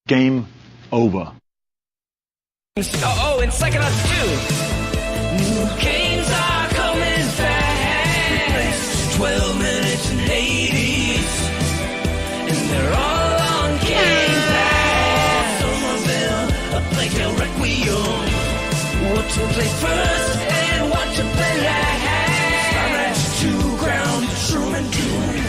Game over. Oh, and Psychonauts 2. New games are coming fast. 12 minutes and 80s. And they're all on Game Pass. Somerville, a Plague Tale Requiem. What to play first and what to play last. Star Match 2, Ground, Shroom and Doom.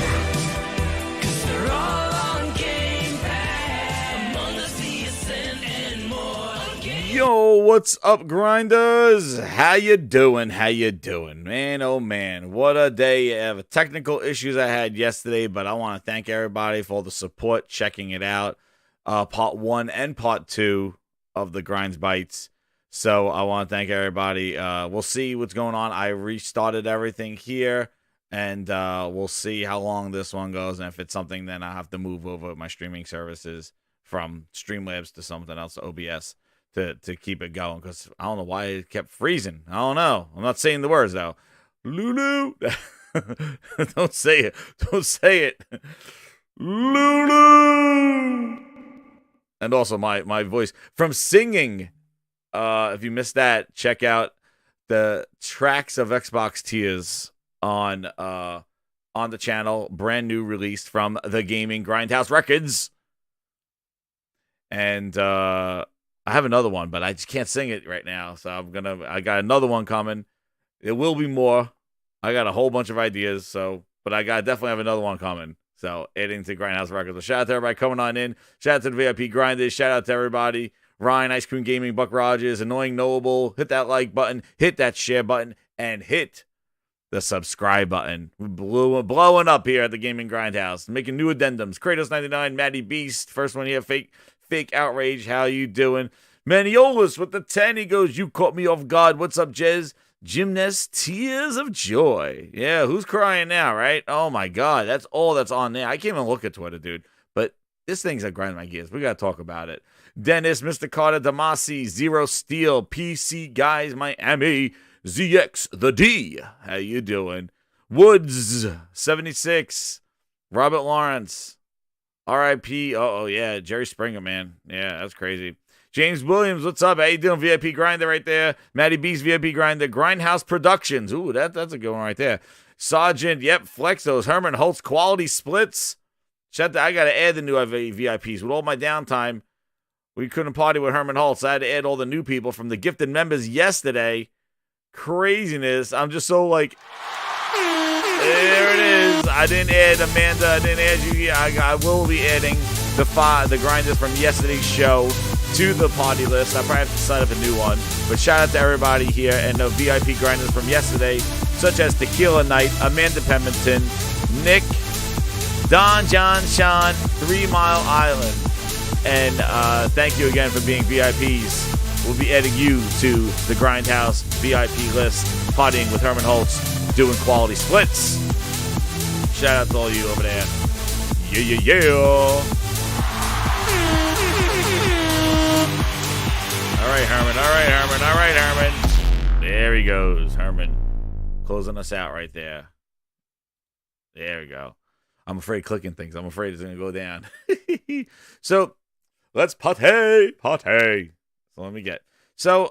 Cause they're all on Game Pass. Among Us, The Ascent, and more. Yo, what's up, grinders? How you doing? How you doing? Man, oh man, what a day of technical issues I had yesterday, but I want to thank everybody for all the support, checking it out. Part 1 and Part 2 of the Grinds Bites. So I want to thank everybody. We'll see what's going on. I restarted everything here, and we'll see how long this one goes. And if it's something, then I have to move over my streaming services from Streamlabs to something else, to OBS, to keep it going. Because I don't know why it kept freezing. I don't know. I'm not saying the words, though. Lulu. Don't say it. Don't say it. Lulu. And also my voice from singing. If you missed that, check out the tracks of Xbox Tears on the channel. Brand new released from the Gaming Grindhouse Records. And I have another one, but I just can't sing it right now. So I got another one coming. It will be more. I got a whole bunch of ideas, but I definitely have another one coming. So adding to Grindhouse Records. So shout out to everybody coming on in. Shout out to the VIP Grinders. Shout out to everybody. Ryan, Ice Cream Gaming, Buck Rogers, Annoying Noble. Hit that like button, hit that share button, and hit the subscribe button. We're blowing up here at the Gaming Grindhouse. Making new addendums. Kratos99, Maddie Beast. First one here, Fake Outrage. How you doing? Maniolus with the 10. He goes, you caught me off guard. What's up, Jez? Gymnast, Tears of Joy. Yeah, who's crying now, right? Oh, my God. That's all that's on there. I can't even look at Twitter, dude. But this thing's like grinding my gears. We got to talk about it. Dennis, Mr. Carter, Damasi, Zero Steel, PC Guys, Miami, ZX, The D. How you doing? Woods, 76, Robert Lawrence, RIP. Oh, yeah, Jerry Springer, man. Yeah, that's crazy. James Williams, what's up? How you doing? VIP Grinder right there. Maddie B's VIP Grinder. Grindhouse Productions. Ooh, that's a good one right there. Sergeant, yep, Flex those. Herman Holtz, Quality Splits. I got to add the new VIPs. With all my downtime, we couldn't party with Herman Holtz. I had to add all the new people from the gifted members yesterday. Craziness. I'm just so like, there it is. I didn't add Amanda. I didn't add you. I will be adding the grinders from yesterday's show to the party list. I probably have to sign up a new one. But shout out to everybody here and the VIP grinders from yesterday, such as Tequila Knight, Amanda Pemberton, Nick, Don, John, Sean, 3 Mile Island. And thank you again for being VIPs. We'll be adding you to the Grindhouse VIP list, partying with Herman Holtz, doing quality splits. Shout out to all you over there. Yeah. All right, Herman. There he goes, Herman. Closing us out right there. There we go. I'm afraid clicking things. I'm afraid it's going to go down. So, let's party. So let me get. So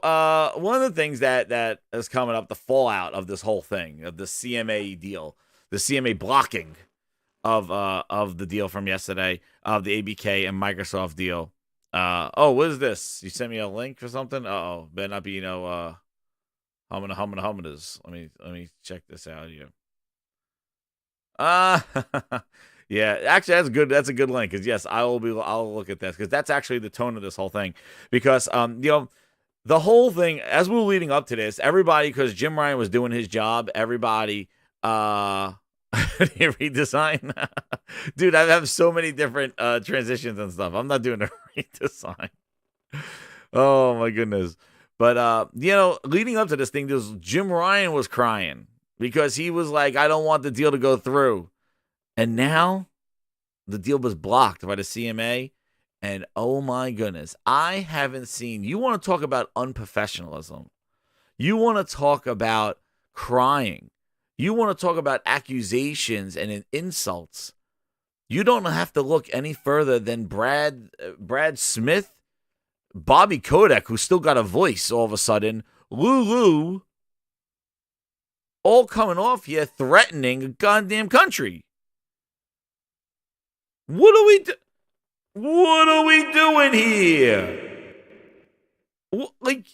one of the things that is coming up, the fallout of this whole thing, of the CMA deal, the CMA blocking of the deal from yesterday, of the ABK and Microsoft deal. What is this? You sent me a link or something? Uh-oh. Better not be, hummindas. Let me check this out here. Yeah, actually that's a good link, because yes, I'll look at this, because that's actually the tone of this whole thing. Because the whole thing, as we were leading up to this, everybody, because Jim Ryan was doing his job, everybody redesign. Dude, I have so many different transitions and stuff. I'm not doing a redesign. Oh my goodness. But leading up to this thing, Jim Ryan was crying because he was like, I don't want the deal to go through. And now the deal was blocked by the CMA. And oh my goodness, I haven't seen. You want to talk about unprofessionalism? You want to talk about crying? You want to talk about accusations and insults? You don't have to look any further than Brad Smith, Bobby Kotick, who's still got a voice all of a sudden, Lulu, all coming off here threatening a goddamn country. What are we doing here? Like,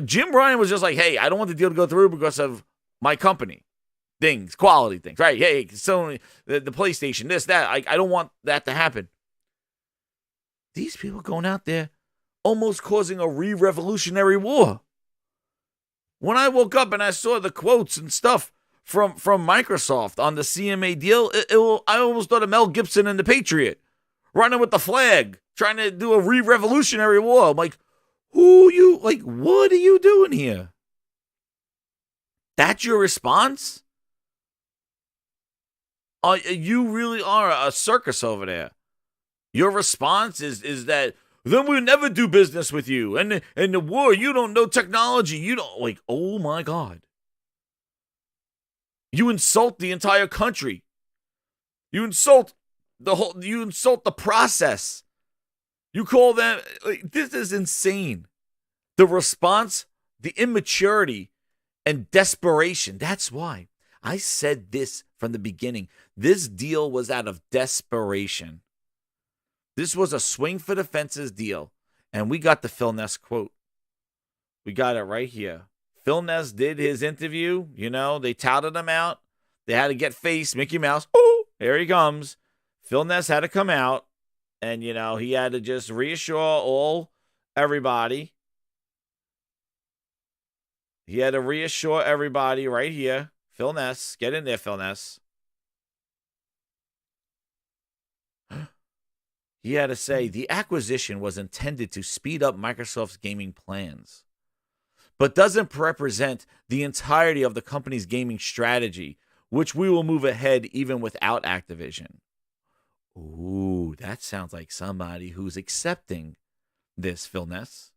Jim Ryan was just like, hey, I don't want the deal to go through because of my company. Things, quality things, right? Hey, Sony, the PlayStation, this, that. I don't want that to happen. These people going out there almost causing a revolutionary war. When I woke up and I saw the quotes and stuff from Microsoft on the CMA deal, I almost thought of Mel Gibson and the Patriot running with the flag, trying to do a revolutionary war. I'm like, what are you doing here? That's your response? You really are a circus over there. Your response is that then we'll never do business with you. And the war, you don't know technology. You don't, like, oh my God. You insult the entire country. You insult the process. You call them, like, this is insane. The response, the immaturity, and desperation. That's why I said this from the beginning. This deal was out of desperation. This was a swing for the fences deal. And we got the Phil Ness quote. We got it right here. Phil Ness did his interview. You know, they touted him out. They had to get face, Mickey Mouse. Oh, here he comes. Phil Ness had to come out. And, you know, he had to just reassure everybody. He had to reassure everybody right here. Phil Ness. Get in there, Phil Ness. He had to say, the acquisition was intended to speed up Microsoft's gaming plans, but doesn't represent the entirety of the company's gaming strategy, which we will move ahead even without Activision. Ooh, that sounds like somebody who's accepting this, Phil Ness.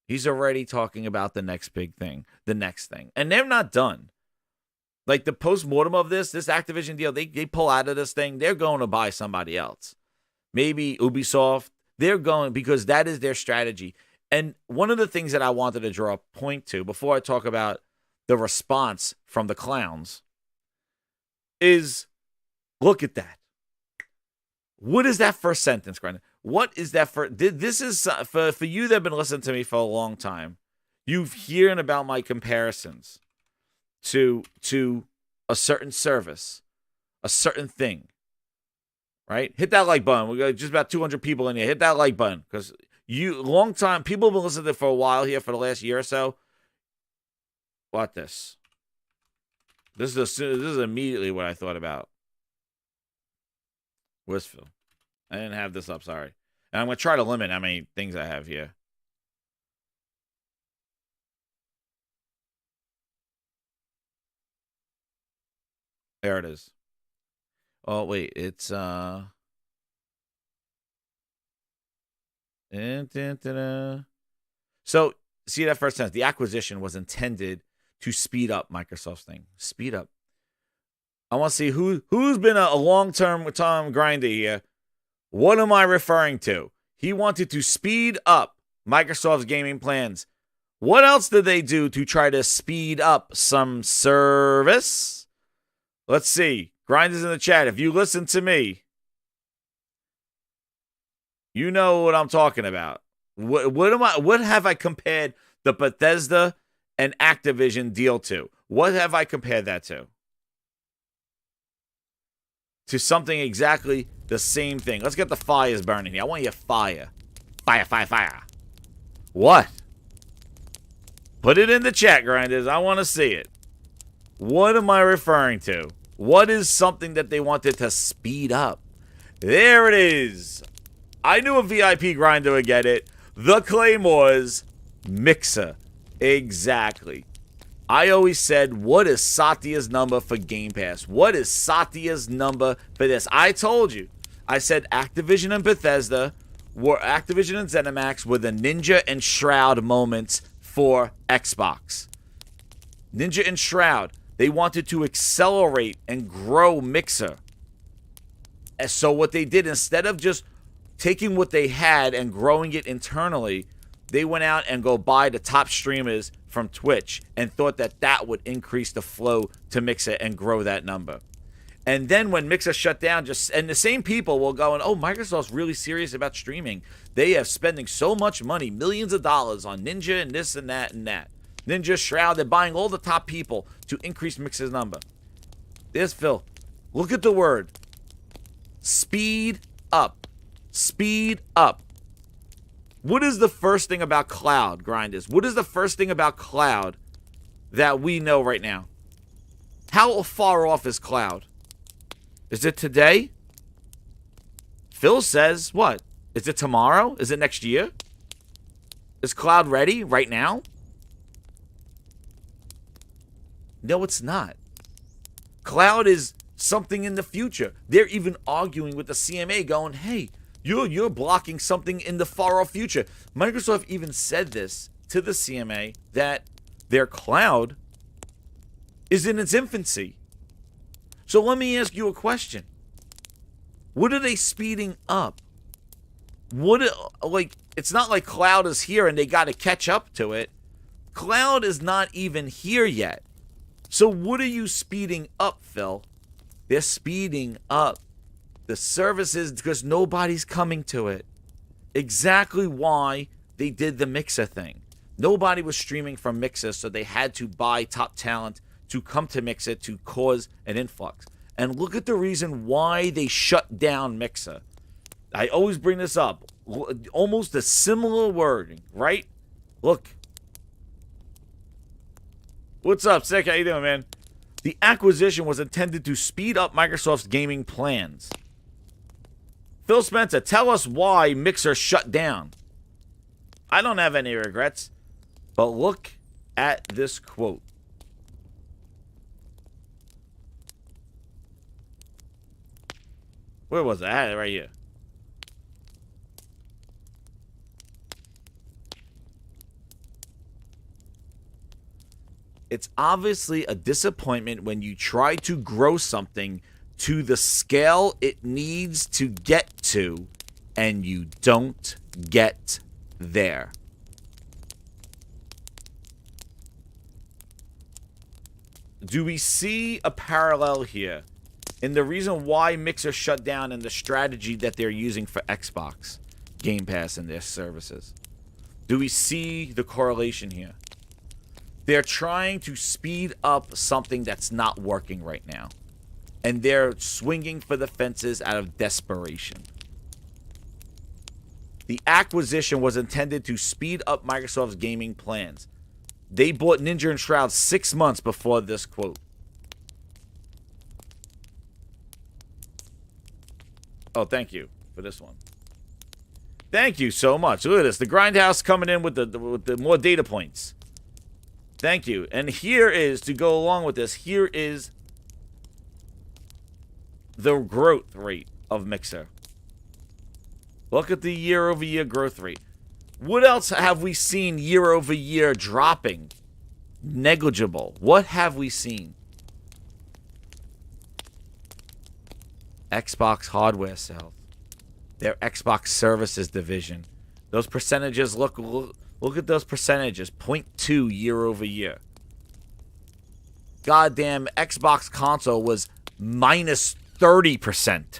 He's already talking about the next big thing, the next thing. And they're not done. Like, the post-mortem of this Activision deal, they pull out of this thing, they're going to buy somebody else. Maybe Ubisoft. They're going, because that is their strategy. And one of the things that I wanted to draw a point to before I talk about the response from the clowns is, look at that. What is that first sentence, Brandon? What is that first? This is for you that have been listening to me for a long time. You've heard about my comparisons to a certain service, a certain thing, right? Hit that like button. We got just about 200 people in here. Hit that like button, because long time, people have been listening to it for a while here for the last year or so. What this? This is immediately what I thought about. Where's Phil? I didn't have this up, sorry. And I'm going to try to limit how many things I have here. There it is. Oh, wait. It's, So, see that first sentence. The acquisition was intended to speed up Microsoft's thing. Speed up. I want to see who's been a long-term time grinder here. What am I referring to? He wanted to speed up Microsoft's gaming plans. What else did they do to try to speed up some service? Let's see. Grinders in the chat. If you listen to me, you know what I'm talking about. What have I compared the Bethesda and Activision deal to? What have I compared that to? To something exactly the same thing. Let's get the fires burning here. I want you to fire. Fire, fire, fire. What? Put it in the chat, Grinders. I want to see it. What am I referring to? What is something that they wanted to speed up? There it is. I knew a VIP grinder would get it. The Claymore's Mixer. Exactly. I always said, what is Satya's number for Game Pass? What is Satya's number for this? I told you. I said Activision and Bethesda Activision and ZeniMax were the Ninja and Shroud moments for Xbox. Ninja and Shroud. They wanted to accelerate and grow Mixer. And so what they did, instead of just taking what they had and growing it internally, they went out and go buy the top streamers from Twitch and thought that that would increase the flow to Mixer and grow that number. And then when Mixer shut down, and the same people will go and, oh, Microsoft's really serious about streaming. They are spending so much money, millions of dollars on Ninja and this and that and that. Ninja, Shroud, they're buying all the top people to increase Mixer's number. There's Phil. Look at the word. Speed up. Speed up. What is the first thing about cloud, Grinders? What is the first thing about cloud that we know right now? How far off is cloud? Is it today? Phil says, what? Is it tomorrow? Is it next year? Is cloud ready right now? No, it's not. Cloud is something in the future. They're even arguing with the CMA going, hey, you're blocking something in the far off future. Microsoft even said this to the CMA, that their cloud is in its infancy. So let me ask you a question. What are they speeding up? It's not like cloud is here and they got to catch up to it. Cloud is not even here yet. So what are you speeding up, Phil? They're speeding up the services because nobody's coming to it. Exactly why they did the Mixer thing. Nobody was streaming from Mixer, so they had to buy top talent to come to Mixer to cause an influx. And look at the reason why they shut down Mixer. I always bring this up. Almost a similar wording, right? Look. What's up, Sick? How you doing, man? The acquisition was intended to speed up Microsoft's gaming plans. Phil Spencer, tell us why Mixer shut down. I don't have any regrets, but look at this quote. Where was it? I had it right here. It's obviously a disappointment when you try to grow something to the scale it needs to get to and you don't get there. Do we see a parallel here in the reason why Mixer shut down and the strategy that they're using for Xbox Game Pass and their services? Do we see the correlation here? They're trying to speed up something that's not working right now. And they're swinging for the fences out of desperation. The acquisition was intended to speed up Microsoft's gaming plans. They bought Ninja and Shroud 6 months before this quote. Oh, thank you for this one. Thank you so much. Look at this. The Grindhouse coming in with the more data points. Thank you. And here is, to go along with this, here is the growth rate of Mixer. Look at the year-over-year growth rate. What else have we seen year-over-year dropping? Negligible. What have we seen? Xbox hardware sales. Their Xbox services division. Those percentages, look at those percentages. 0.2 year-over-year. Goddamn Xbox console was minus 30%.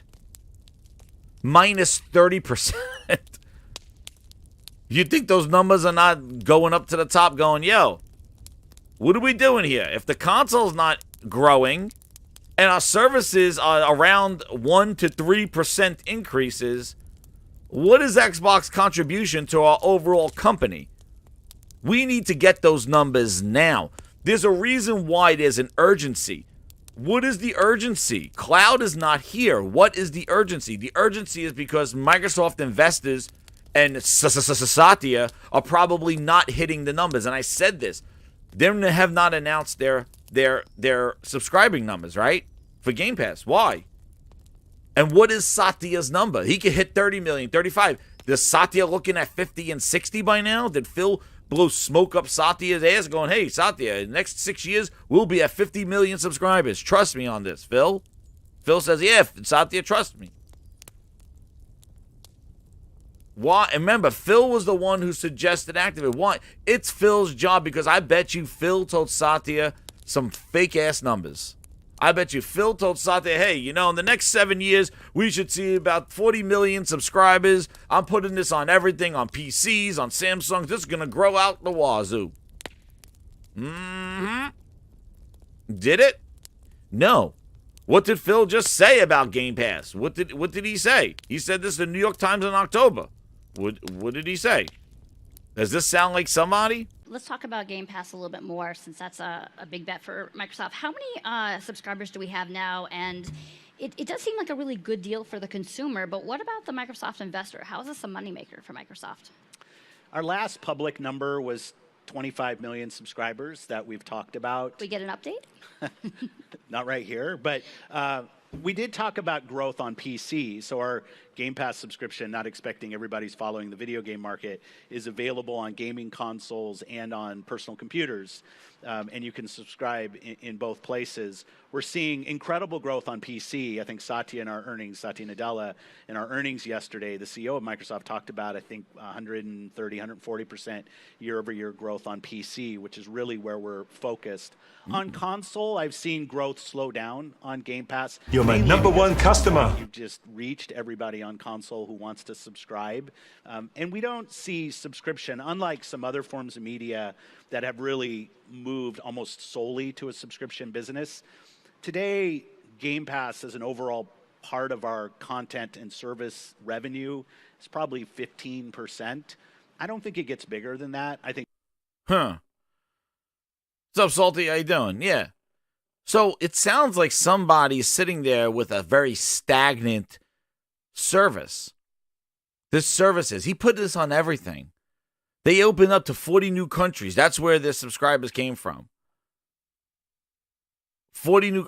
Minus 30%. You think those numbers are not going up to the top going, yo, what are we doing here? If the console's not growing and our services are around 1 to 3% increases, what is Xbox contribution to our overall company? We need to get those numbers now. There's a reason why there's an urgency. What is the urgency? Cloud is not here. What is the urgency? The urgency is because Microsoft investors and Satya are probably not hitting the numbers. And I said this. They have not announced their subscribing numbers, right? For Game Pass. Why? And what is Satya's number? He could hit 30 million, 35. Is Satya looking at 50 and 60 by now? Did Phil blow smoke up Satya's ass going, hey, Satya, in the next 6 years, we'll be at 50 million subscribers. Trust me on this, Phil. Phil says, yeah, Satya, trust me. Why? And remember, Phil was the one who suggested Activate. Why? It's Phil's job because I bet you Phil told Satya some fake-ass numbers. I bet you Phil told Satya, hey, in the next 7 years, we should see about 40 million subscribers. I'm putting this on everything, on PCs, on Samsungs. This is going to grow out the wazoo. Mm-hmm. Did it? No. What did Phil just say about Game Pass? What did he say? He said this to the New York Times in October. What did he say? Does this sound like somebody? Let's talk about Game Pass a little bit more, since that's a big bet for Microsoft. How many subscribers do we have now? And it does seem like a really good deal for the consumer, but what about the Microsoft investor? How is this a moneymaker for Microsoft? Our last public number was 25 million subscribers that we've talked about. We get an update? Not right here, but we did talk about growth on PC. So our Game Pass subscription, not expecting everybody's following the video game market, is available on gaming consoles and on personal computers. And you can subscribe in both places. We're seeing incredible growth on PC. I think Satya Nadella, in our earnings yesterday, the CEO of Microsoft talked about, I think, 130, 140% year-over-year growth on PC, which is really where we're focused. On console, I've seen growth slow down on Game Pass. You're my number one customer. You've just reached everybody on console who wants to subscribe. And we don't see subscription, unlike some other forms of media that have really moved almost solely to a subscription business. Today, Game Pass as an overall part of our content and service revenue is probably 15%. I don't think it gets bigger than that. I think. What's up, Salty? How you doing? Yeah. So it sounds like somebody's sitting there with a very stagnant service. This service is. He put this on everything. They opened up to 40 new countries. That's where their subscribers came from. 40 new,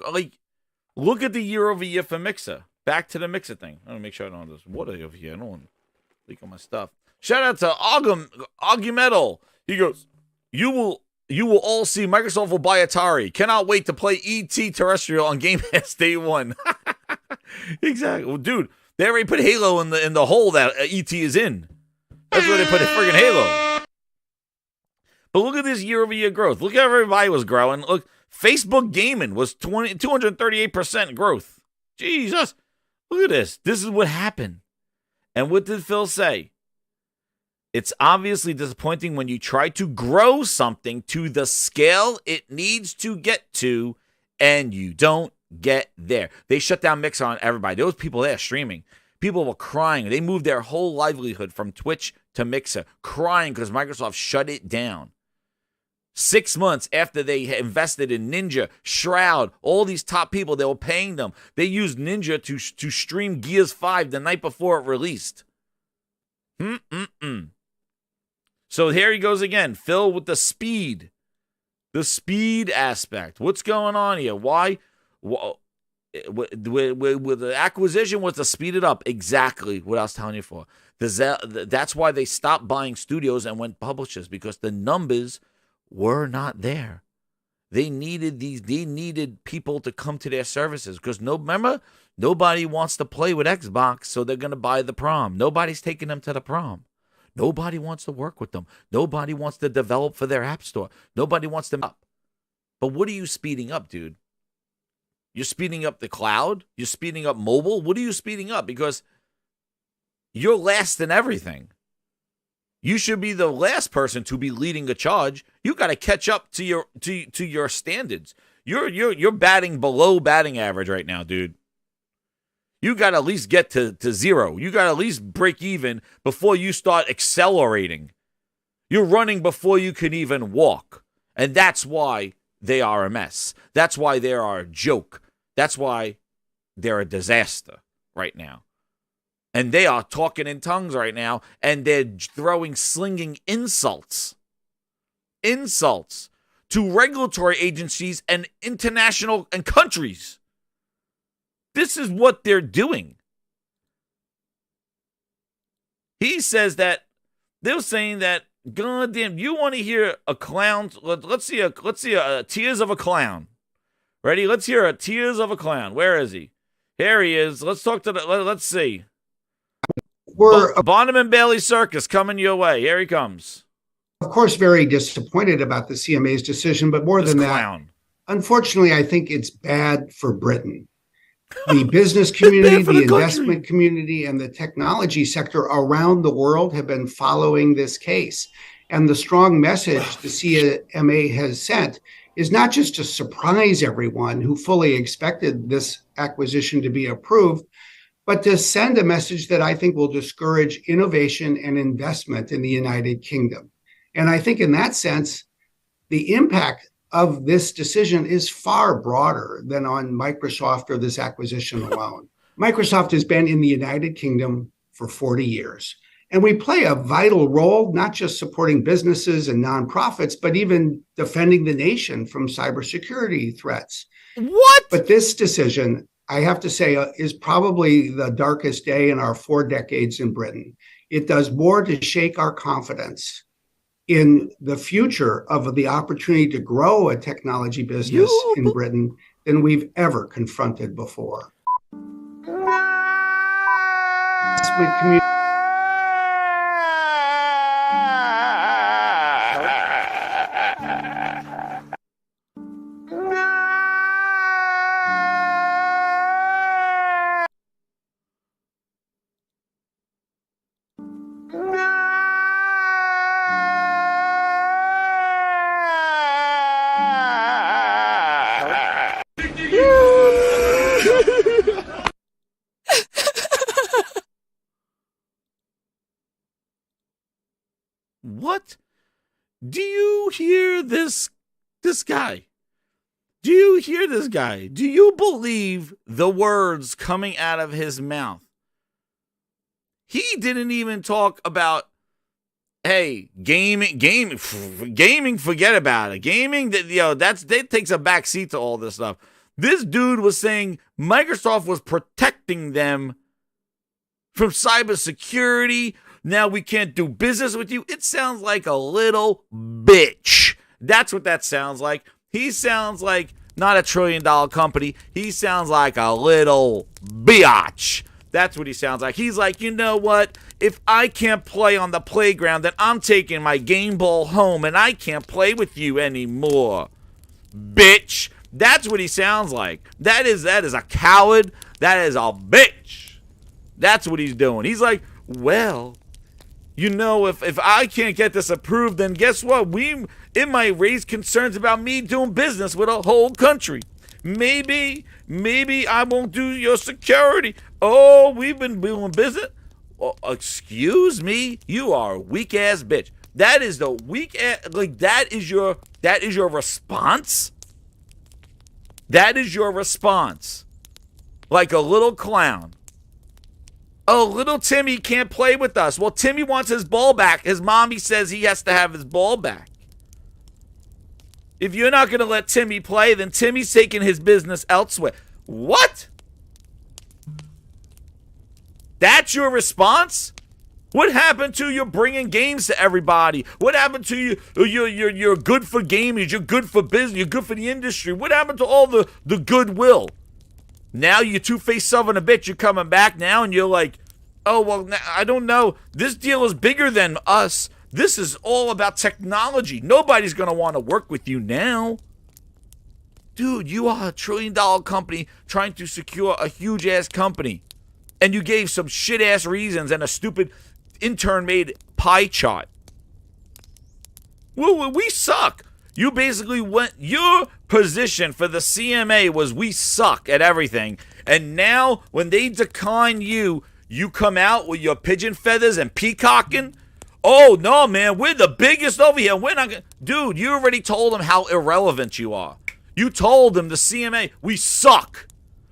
look at the year over year for Mixer. Back to the Mixer thing. I'm going to make sure I don't have this water over here. I don't want to leak on my stuff. Shout out to Augmetal. He goes, you will all see Microsoft will buy Atari. Cannot wait to play E.T. Terrestrial on Game Pass Day 1. Exactly. Well, dude, they already put Halo in the hole that E.T. is in. That's where they put a friggin' Halo. But look at this year-over-year growth. Look how everybody was growing. Look, Facebook gaming was 238% growth. Jesus. Look at this. This is what happened. And what did Phil say? It's obviously disappointing when you try to grow something to the scale it needs to get to, and you don't get there. They shut down Mixer on everybody. Those people there streaming. People were crying. They moved their whole livelihood from Twitch to Mixer, crying because Microsoft shut it down. 6 months after they invested in Ninja, Shroud, all these top people, they were paying them. They used Ninja to stream Gears 5 the night before it released. So here he goes again. Phil with the speed. The speed aspect. What's going on here? Why? With the acquisition was to speed it up. Exactly what I was telling you for. That's why they stopped buying studios and went publishers, because the numbers were not there. They needed people to come to their services, because remember, nobody wants to play with Xbox, so they're going to buy the prom. Nobody's taking them to the prom. Nobody wants to work with them. Nobody wants to develop for their app store. Nobody wants them up. But what are you speeding up, dude? You're speeding up the cloud? You're speeding up mobile? What are you speeding up? Because you're last in everything. You should be the last person to be leading a charge. You got to catch up to your standards. You're batting below batting average right now, dude. You got to at least get to zero. You got to at least break even before you start accelerating. You're running before you can even walk. And that's why they are a mess. That's why they are a joke. That's why they're a disaster right now. And they are talking in tongues right now, and they're slinging insults to regulatory agencies and international and countries. This is what they're doing. He says that they're saying that goddamn, you want to hear a clown? Let's see a tears of a clown. Ready? Let's hear a tears of a clown. Where is he? Here he is. Let's talk to let's see. We're, Bonham and Bailey Circus coming your way. Here he comes. of course, very disappointed about the CMA's decision, but more than Clown. that, unfortunately, I think it's bad for Britain. The business community, the investment community, and the technology sector around the world have been following this case. And the strong message the CMA has sent is not just to surprise everyone who fully expected this acquisition to be approved, but to send a message that I think will discourage innovation and investment in the United Kingdom. And I think in that sense, the impact of this decision is far broader than on Microsoft or this acquisition alone. Microsoft has been in the United Kingdom for 40 years. And we play a vital role, not just supporting businesses and nonprofits, but even defending the nation from cybersecurity threats. What? But this decision, I have to say, is probably the darkest day in our 4 decades in Britain. It does more to shake our confidence in the future of the opportunity to grow a technology business in Britain than we've ever confronted before. What? Do you hear this guy? Do you hear this guy? Do you believe the words coming out of his mouth? He didn't even talk about, hey, gaming, forget about it. Gaming, that takes a back seat to all this stuff. This dude was saying Microsoft was protecting them from cybersecurity. Now we can't do business with you. It sounds like a little bitch. That's what that sounds like. He sounds like not $1 trillion company. He sounds like a little biatch. That's what he sounds like. He's like, you know what? If I can't play on the playground, then I'm taking my game ball home and I can't play with you anymore. Bitch. That's what he sounds like. That is a coward. That is a bitch. That's what he's doing. He's like, well, you know, if I can't get this approved, then guess what? It might raise concerns about me doing business with a whole country. Maybe I won't do your security. Oh, we've been doing business. Oh, excuse me, you are a weak ass bitch. That is the weak ass. Like that is your response. That is your response. Like a little clown. Oh, little Timmy can't play with us. Well, Timmy wants his ball back. His mommy says he has to have his ball back. If you're not going to let Timmy play, then Timmy's taking his business elsewhere. What? That's your response? What happened to you bringing games to everybody? What happened to you? You're good for gamers. You're good for business. You're good for the industry. What happened to all the goodwill? Now you two-faced son of a bitch, you're coming back now and you're like, oh, well, I don't know. This deal is bigger than us. This is all about technology. Nobody's going to want to work with you now. Dude, you are $1 trillion company trying to secure a huge-ass company. And you gave some shit-ass reasons and a stupid intern-made pie chart. Well, we suck. You basically went, your position for the CMA was we suck at everything. And now when they decline you, you come out with your pigeon feathers and peacocking? Oh, no, man, we're the biggest over here. We're not gonna... Dude, you already told them how irrelevant you are. You told them, the CMA, we suck.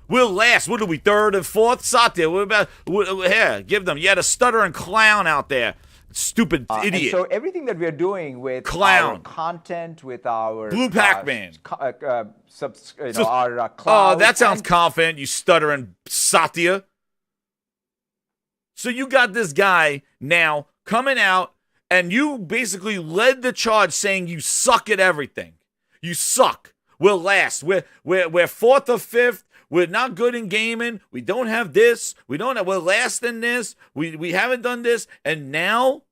We're last. What are we, third and fourth? Satya, what about... Here, give them. You had a stuttering clown out there. Stupid idiot. And so everything that we're doing with Clown. our content, with our Blue Pac-Man. Our Oh, cloud, that sounds and confident, you stuttering Satya. So you got this guy now coming out And you basically led the charge saying you suck at everything. You suck. We're last. We're fourth or fifth. We're not good in gaming. We don't have this. We're last in this. We haven't done this. And now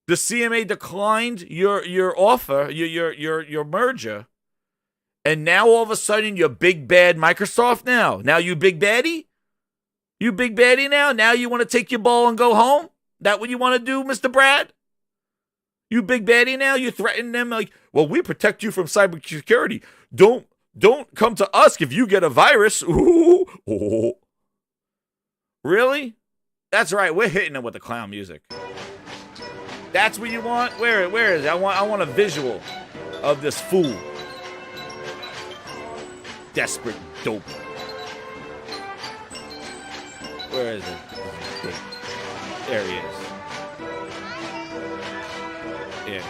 the CMA declined your offer, your merger. And now all of a sudden you're big bad Microsoft now. Now you big baddie? You big baddie now? Now you want to take your ball and go home? That what you want to do, Mr. Brad? You big baddie now? You threaten them like, well, we protect you from cybersecurity. Don't come to us if you get a virus. Ooh. Oh. Really? That's right. We're hitting them with the clown music. That's what you want? Where is it? I want a visual of this fool. Desperate dope. Where is it? There he is. Yeah.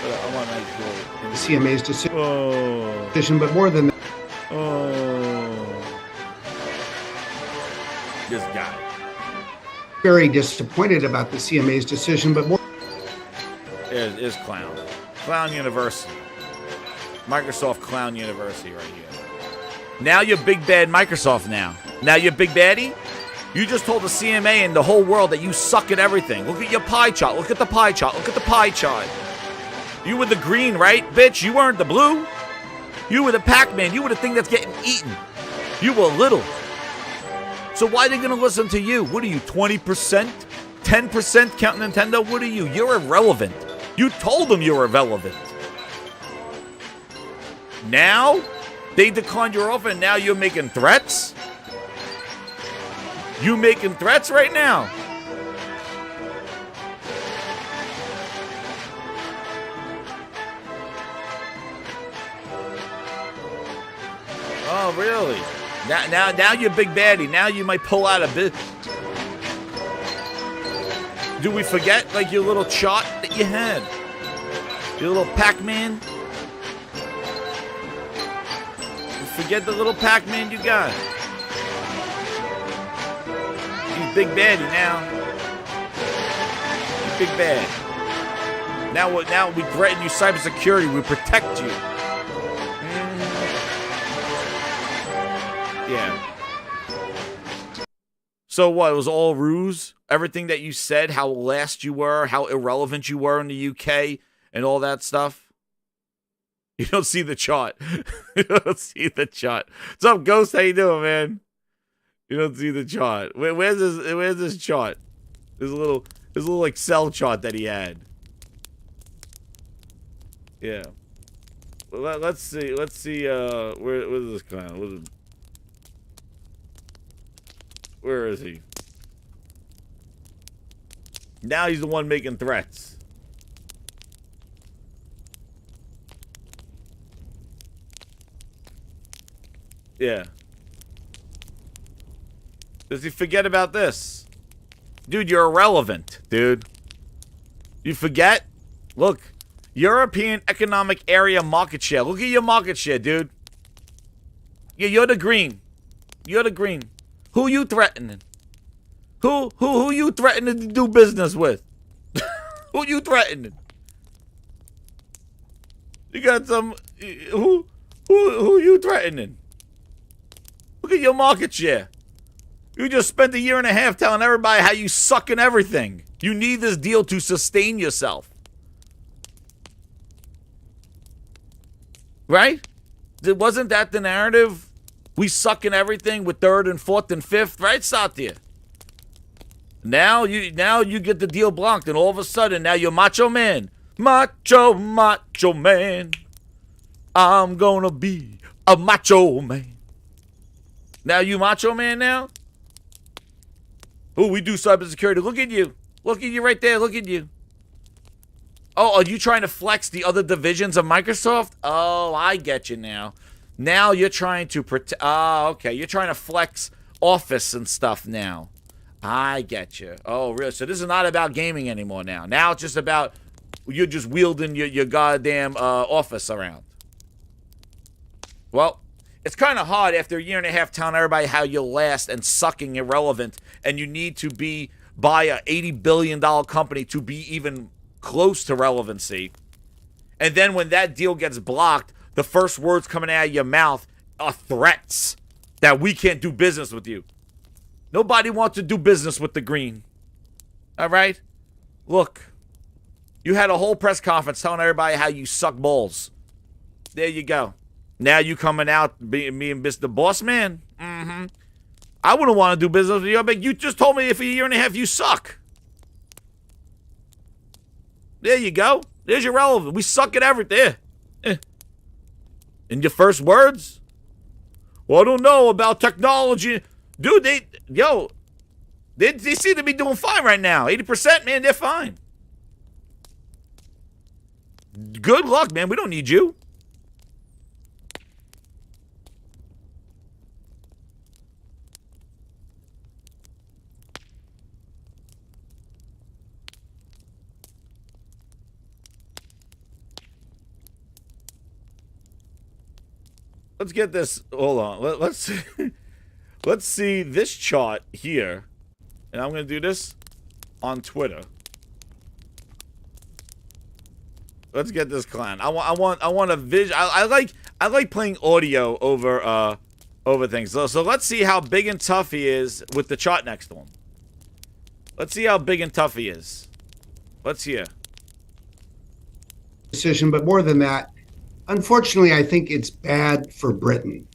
I want a nice little... The CMA's decision, but more than that. This guy. Very disappointed about the CMA's decision, but more. Is Clown. Clown University. Microsoft Clown University right here. Now you're big bad Microsoft now. Now you're big baddie? You just told the CMA and the whole world that you suck at everything. Look at your pie chart. Look at the pie chart. Look at the pie chart. You were the green, right, bitch? You weren't the blue. You were the Pac-Man. You were the thing that's getting eaten. You were little. So why are they going to listen to you? What are you, 20%? 10% counting Nintendo? What are you? You're irrelevant. You told them you were irrelevant. Now, they declined your offer and now you're making threats? You making threats right now? Oh, really? Now you're big baddie. Now you might pull out a bit. Do we forget, like, your little chart that you had? Your little Pac-Man? We forget the little Pac-Man you got. He's big baddie now. He's big bad. Now we threaten you cybersecurity. We protect you. Yeah. So what? It was all ruse? Everything that you said, how last you were, how irrelevant you were in the UK, and all that stuff? You don't see the chart. You don't see the chart. What's up, Ghost? How you doing, man? You don't see the chart. Where's this chart? There's a little Excel chart that he had. Yeah. Well, let's see. Where's this clown? Where is he? Now he's the one making threats. Yeah. Does he forget about this? Dude, you're irrelevant, dude. You forget? Look. European Economic Area market share. Look at your market share, dude. Yeah, you're the green. You're the green. Who you threatening? Who you threatening to do business with? Who you threatening? You got some who you threatening? Look at your market share. You just spent a year and a half telling everybody how you suck in everything. You need this deal to sustain yourself. Right? Wasn't that the narrative? We suck in everything with third and fourth and fifth, right, Satya? Now you get the deal blocked, and all of a sudden now you're macho man. Macho man. I'm gonna be a macho man. Now you macho man now? Oh, we do cybersecurity. Look at you. Look at you right there. Look at you. Oh, are you trying to flex the other divisions of Microsoft? Oh, I get you now. Now you're trying to protect. Oh, okay. You're trying to flex Office and stuff now. I get you. Oh, really? So this is not about gaming anymore now. Now it's just about you're just wielding your goddamn Office around. Well, it's kind of hard after a year and a half telling everybody how you're last and sucking irrelevant, and you need to be buy a $80 billion company to be even close to relevancy. And then when that deal gets blocked, the first words coming out of your mouth are threats that we can't do business with you. Nobody wants to do business with the green. All right? Look, you had a whole press conference telling everybody how you suck balls. There you go. Now you coming out being me and Mr. Boss Man. I wouldn't want to do business with you, but you just told me for a year and a half you suck. There you go. There's your relevance. We suck at everything. In your first words? Well, I don't know about technology. Dude, they seem to be doing fine right now. 80%, man, they're fine. Good luck, man. We don't need you. Let's get this. Hold on. Let's see this chart here, and I'm gonna do this on Twitter. Let's get this clown. I want a vision. I like playing audio over things. So let's see how big and tough he is with the chart next to him. Let's see how big and tough he is. Let's hear. Decision, but more than that, unfortunately, I think it's bad for Britain.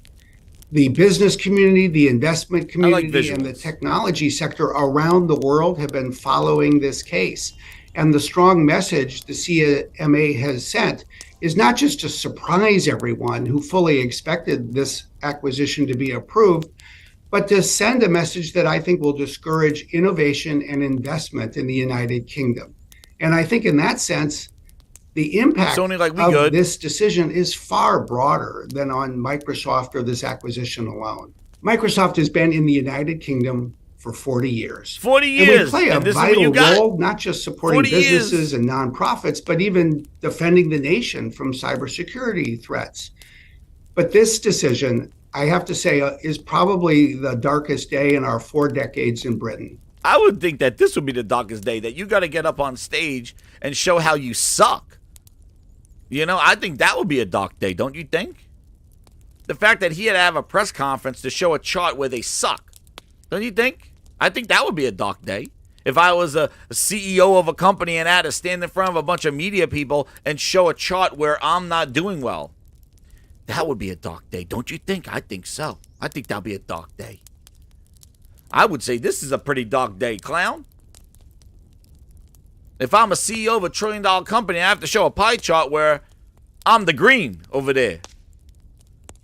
The business community, the investment community, and the technology sector around the world have been following this case. And the strong message the CMA has sent is not just to surprise everyone who fully expected this acquisition to be approved, but to send a message that I think will discourage innovation and investment in the United Kingdom. And I think in that sense, the impact of this decision is far broader than on Microsoft or this acquisition alone. Microsoft has been in the United Kingdom for 40 years. 40 years. And we play a vital role, not just supporting businesses and nonprofits, but even defending the nation from cybersecurity threats. But this decision, I have to say, is probably the darkest day in our 4 decades in Britain. I would think that this would be the darkest day, that you got to get up on stage and show how you suck. You know, I think that would be a dark day, don't you think? The fact that he had to have a press conference to show a chart where they suck. Don't you think? I think that would be a dark day. If I was a CEO of a company and I had to stand in front of a bunch of media people and show a chart where I'm not doing well. That would be a dark day, don't you think? I think so. I think that would be a dark day. I would say this is a pretty dark day, clown. If I'm a CEO of a $1 trillion company, I have to show a pie chart where I'm the green over there.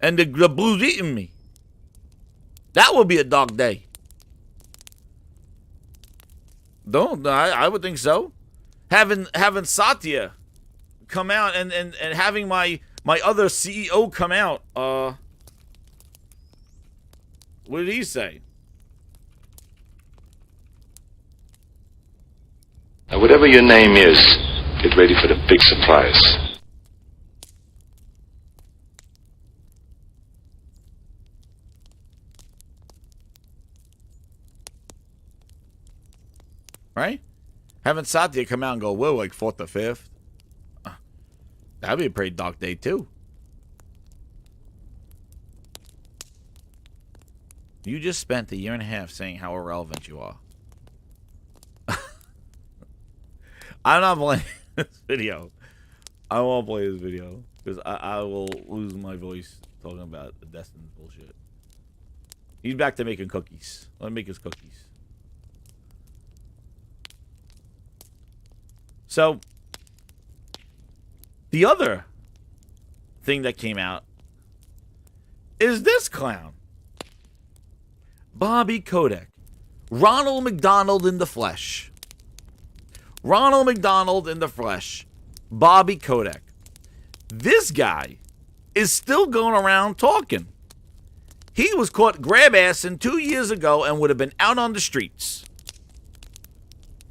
And the blue's eating me. That would be a dark day. I would think so. Having Satya come out and having my other CEO come out. What did he say? Now, whatever your name is, get ready for the big surprise. Right? Having Satya come out and go, whoa, like 4th or 5th. That'd be a pretty dark day, too. You just spent a year and a half saying how irrelevant you are. I'm not playing this video. I won't play this video because I will lose my voice talking about the Destin bullshit. He's back to making cookies. Let him make his cookies. So, the other thing that came out is this clown. Bobby Kotick. Ronald McDonald in the flesh. Ronald McDonald in the flesh. Bobby Kotick. This guy is still going around talking. He was caught grab-assing 2 years ago and would have been out on the streets.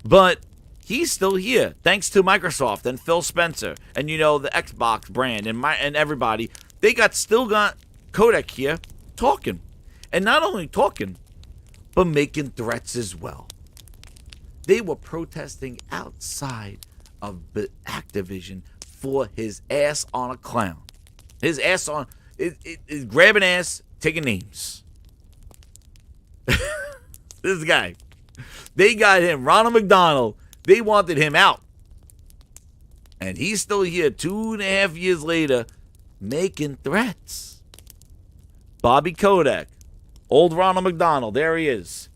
But he's still here, thanks to Microsoft and Phil Spencer and, you know, the Xbox brand and everybody. They still got Kotick here talking. And not only talking, but making threats as well. They were protesting outside of Activision for his ass on a clown. His ass on, grabbing ass, taking names. This guy. They got him, Ronald McDonald. They wanted him out. And he's still here 2.5 years later making threats. Bobby Kotick, old Ronald McDonald, there he is.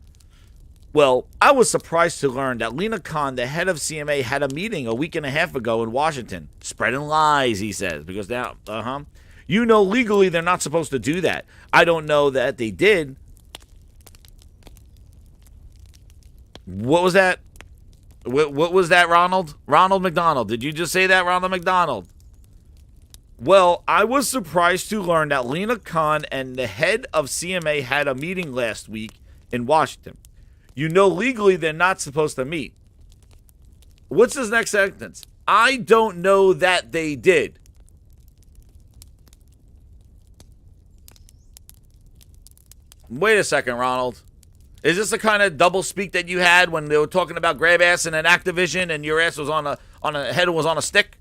Well, I was surprised to learn that Lena Khan, the head of CMA, had a meeting a week and a half ago in Washington. Spreading lies, he says, because now, you know, legally they're not supposed to do that. I don't know that they did. What was that? What was that, Ronald? Ronald McDonald. Did you just say that, Ronald McDonald? Well, I was surprised to learn that Lena Khan and the head of CMA had a meeting last week in Washington. You know, legally, they're not supposed to meet. What's his next sentence? I don't know that they did. Wait a second, Ronald. Is this the kind of double speak that you had when they were talking about grab ass and an Activision and your ass was on a head was on a stick?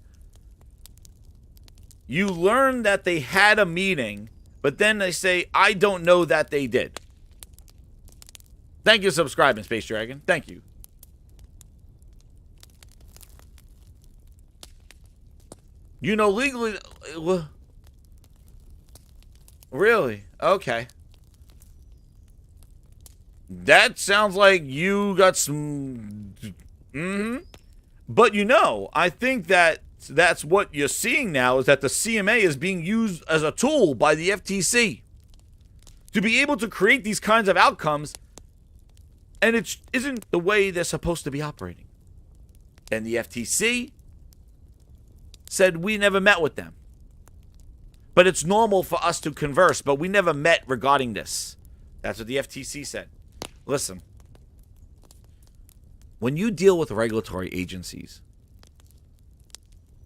You learned that they had a meeting, but then they say, I don't know that they did. Thank you for subscribing, Space Dragon. Thank you. You know, legally... Really? Okay. That sounds like you got some... But you know, I think that that's what you're seeing now, is that the CMA is being used as a tool by the FTC to be able to create these kinds of outcomes, and it isn't the way they're supposed to be operating. And the FTC said we never met with them. But it's normal for us to converse, but we never met regarding this. That's what the FTC said. Listen, when you deal with regulatory agencies,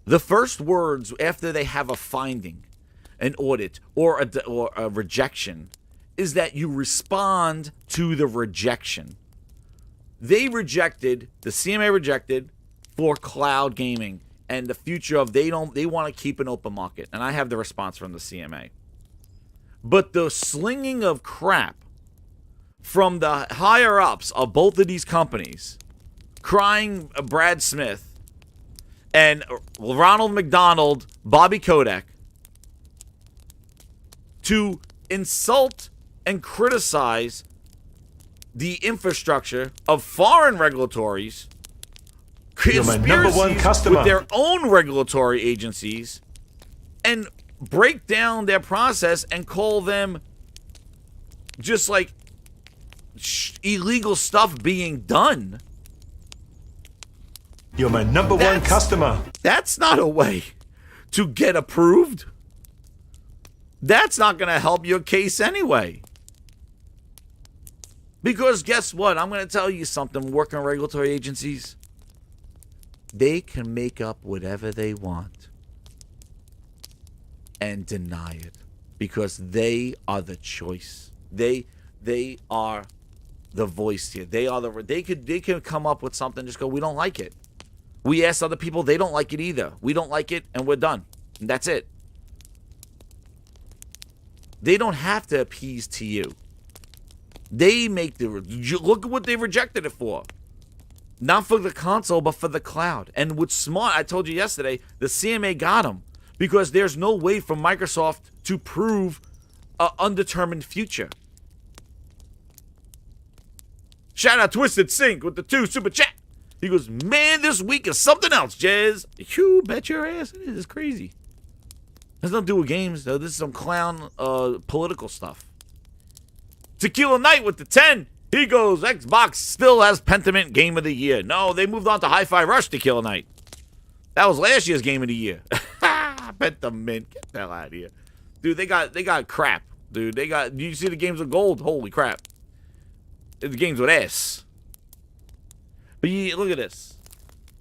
the first words after they have a finding, an audit, or a rejection is that you respond to the rejection. They rejected, the CMA rejected, for cloud gaming and the future of they want to keep an open market. And I have the response from the CMA. But the slinging of crap from the higher ups of both of these companies, crying Brad Smith and Ronald McDonald, Bobby Kotick, to insult and criticize the infrastructure of foreign regulatories, You're my number one conspiracies customer. with their own regulatory agencies, and break down their process and call them just like illegal stuff being done. You're my number one customer. That's not a way to get approved. That's not going to help your case anyway. Because guess what? I'm going to tell you something, working regulatory agencies. They can make up whatever they want and deny it because they are the choice. They are the voice here. They could come up with something, just go, we don't like it. We asked other people, they don't like it either. We don't like it, and we're done. And that's it. They don't have to appease to you. They make look at what they rejected it for. Not for the console, but for the cloud. And what's smart, I told you yesterday, the CMA got them because there's no way for Microsoft to prove an undetermined future. Shout out Twisted Sync with the 2 super chat. He goes, man, this week is something else, Jez. You bet your ass it is. It's crazy. Has nothing to do with games, though. This is some clown political stuff. Tequila Knight with the 10. He goes, Xbox still has Pentiment Game of the Year. No, they moved on to Hi-Fi Rush, Tequila Knight. That was last year's Game of the Year. Pentiment. Get the hell out of here. Dude, they got crap. Dude, you see the games with gold? Holy crap. The games with S. But look at this.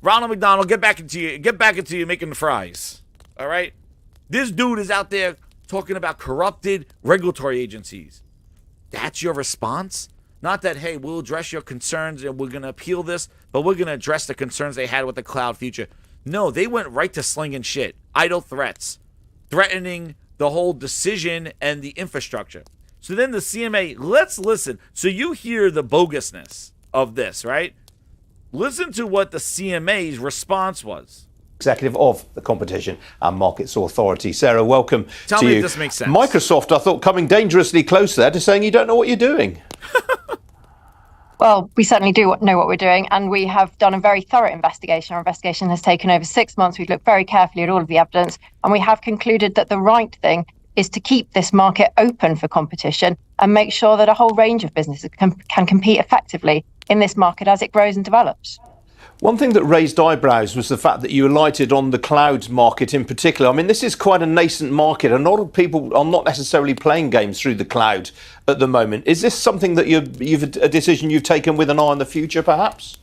Ronald McDonald, get back into you making the fries. All right? This dude is out there talking about corrupted regulatory agencies. That's your response? Not that, hey, we'll address your concerns and we're going to appeal this, but we're going to address the concerns they had with the cloud future. No, they went right to slinging shit. Idle threats. Threatening the whole decision and the infrastructure. So then the CMA, let's listen. So you hear the bogusness of this, right? Listen to what the CMA's response was. Executive of the Competition and Markets Authority. Sarah, welcome Tell to me you. if this makes sense. Microsoft, I thought, coming dangerously close there to saying you don't know what you're doing. Well, we certainly do know what we're doing, and we have done a very thorough investigation. Our investigation has taken over 6 months. We've looked very carefully at all of the evidence, and we have concluded that the right thing is to keep this market open for competition and make sure that a whole range of businesses can compete effectively in this market as it grows and develops. One thing that raised eyebrows was the fact that you alighted on the cloud market in particular. I mean, this is quite a nascent market. A lot of people are not necessarily playing games through the cloud at the moment. Is this something that you've a decision you've taken with an eye on the future, perhaps?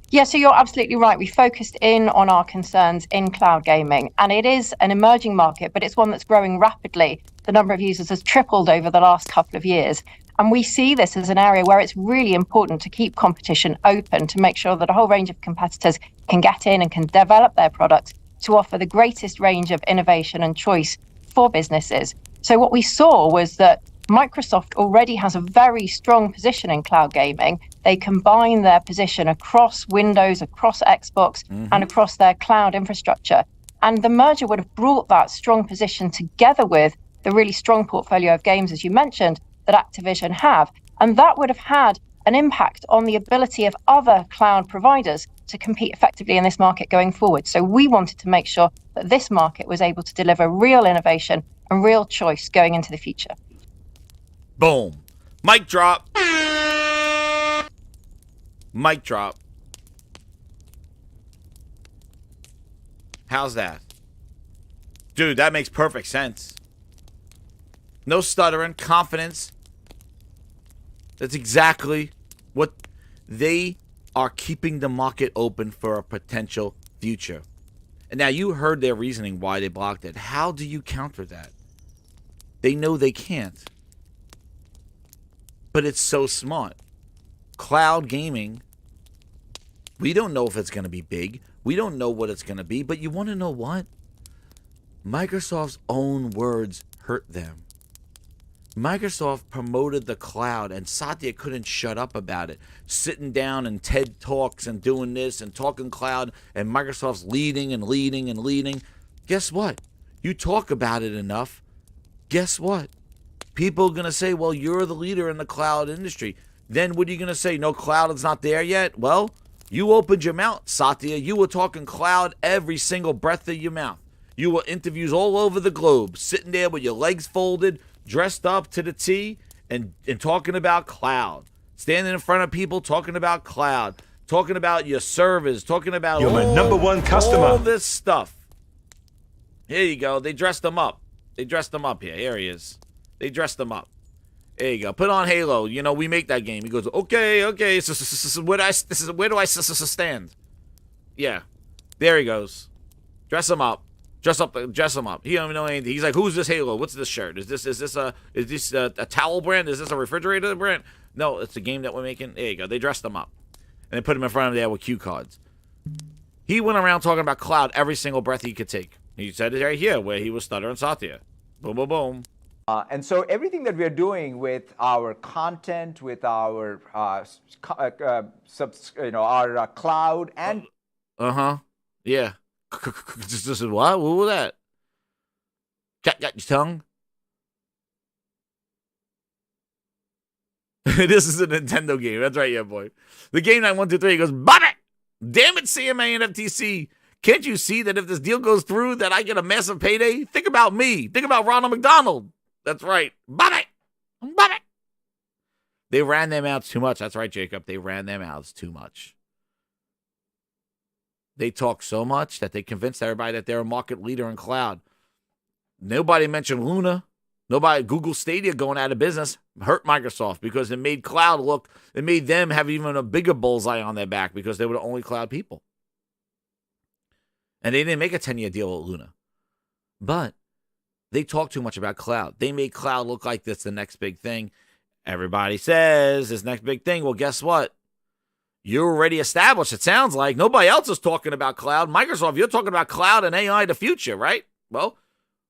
Yeah, so you're absolutely right. We focused in on our concerns in cloud gaming, and it is an emerging market, but it's one that's growing rapidly. The number of users has tripled over the last couple of years. And we see this as an area where it's really important to keep competition open, to make sure that a whole range of competitors can get in and can develop their products to offer the greatest range of innovation and choice for businesses. So what we saw was that Microsoft already has a very strong position in cloud gaming. They combine their position across Windows, across Xbox, and across their cloud infrastructure. And the merger would have brought that strong position together with the really strong portfolio of games, as you mentioned, that Activision have. And that would have had an impact on the ability of other cloud providers to compete effectively in this market going forward. So we wanted to make sure that this market was able to deliver real innovation and real choice going into the future. Boom. Mic drop. Mic drop. How's that? Dude, that makes perfect sense. No stuttering, confidence. That's exactly what they are, keeping the market open for a potential future. And now you heard their reasoning why they blocked it. How do you counter that? They know they can't. But it's so smart. Cloud gaming, we don't know if it's going to be big. We don't know what it's going to be. But you want to know what? Microsoft's own words hurt them. Microsoft promoted the cloud, and Satya couldn't shut up about it. Sitting down and TED Talks and doing this and talking cloud, and Microsoft's leading and leading and leading. Guess what? You talk about it enough. Guess what? People are going to say, well, you're the leader in the cloud industry. Then what are you going to say? No, cloud is not there yet? Well, you opened your mouth, Satya. You were talking cloud every single breath of your mouth. You were interviews all over the globe, sitting there with your legs folded, dressed up to the T, and talking about cloud. Standing in front of people talking about cloud. Talking about your servers. Talking about You're my number one customer. all this stuff. Here you go. They dressed him up. They dressed him up here. Here he is. They dressed him up. There you go. Put on Halo. You know, we make that game. He goes, okay. Where do I stand? Yeah. There he goes. Dress him up. Dress him up. He don't even know anything. He's like, who's this Halo? What's this shirt? Is this a towel brand? Is this a refrigerator brand? No, it's a game that we're making. There you go. They dressed him up. And they put him in front of there with cue cards. He went around talking about cloud every single breath he could take. He said it right here where he was stuttering Satya. Boom, boom, boom. And so everything that we're doing with our content, with our our cloud and Yeah. Just what? What was that? Got your tongue? This is a Nintendo game. That's right, yeah, boy. The game 9123 goes, Bobby! Damn it, CMA and FTC. Can't you see that if this deal goes through, that I get a massive payday? Think about me. Think about Ronald McDonald. That's right. Bobby! Bobby! They ran their mouths too much. That's right, Jacob. They ran their mouths too much. They talk so much that they convinced everybody that they're a market leader in cloud. Nobody mentioned Luna. Nobody, Google Stadia going out of business hurt Microsoft because it made cloud look, it made them have even a bigger bullseye on their back because they were the only cloud people. And they didn't make a 10-year deal with Luna. But they talk too much about cloud. They made cloud look like this the next big thing. Everybody says this next big thing. Well, guess what? You're already established, it sounds like. Nobody else is talking about cloud. Microsoft, you're talking about cloud and AI, the future, right? Well,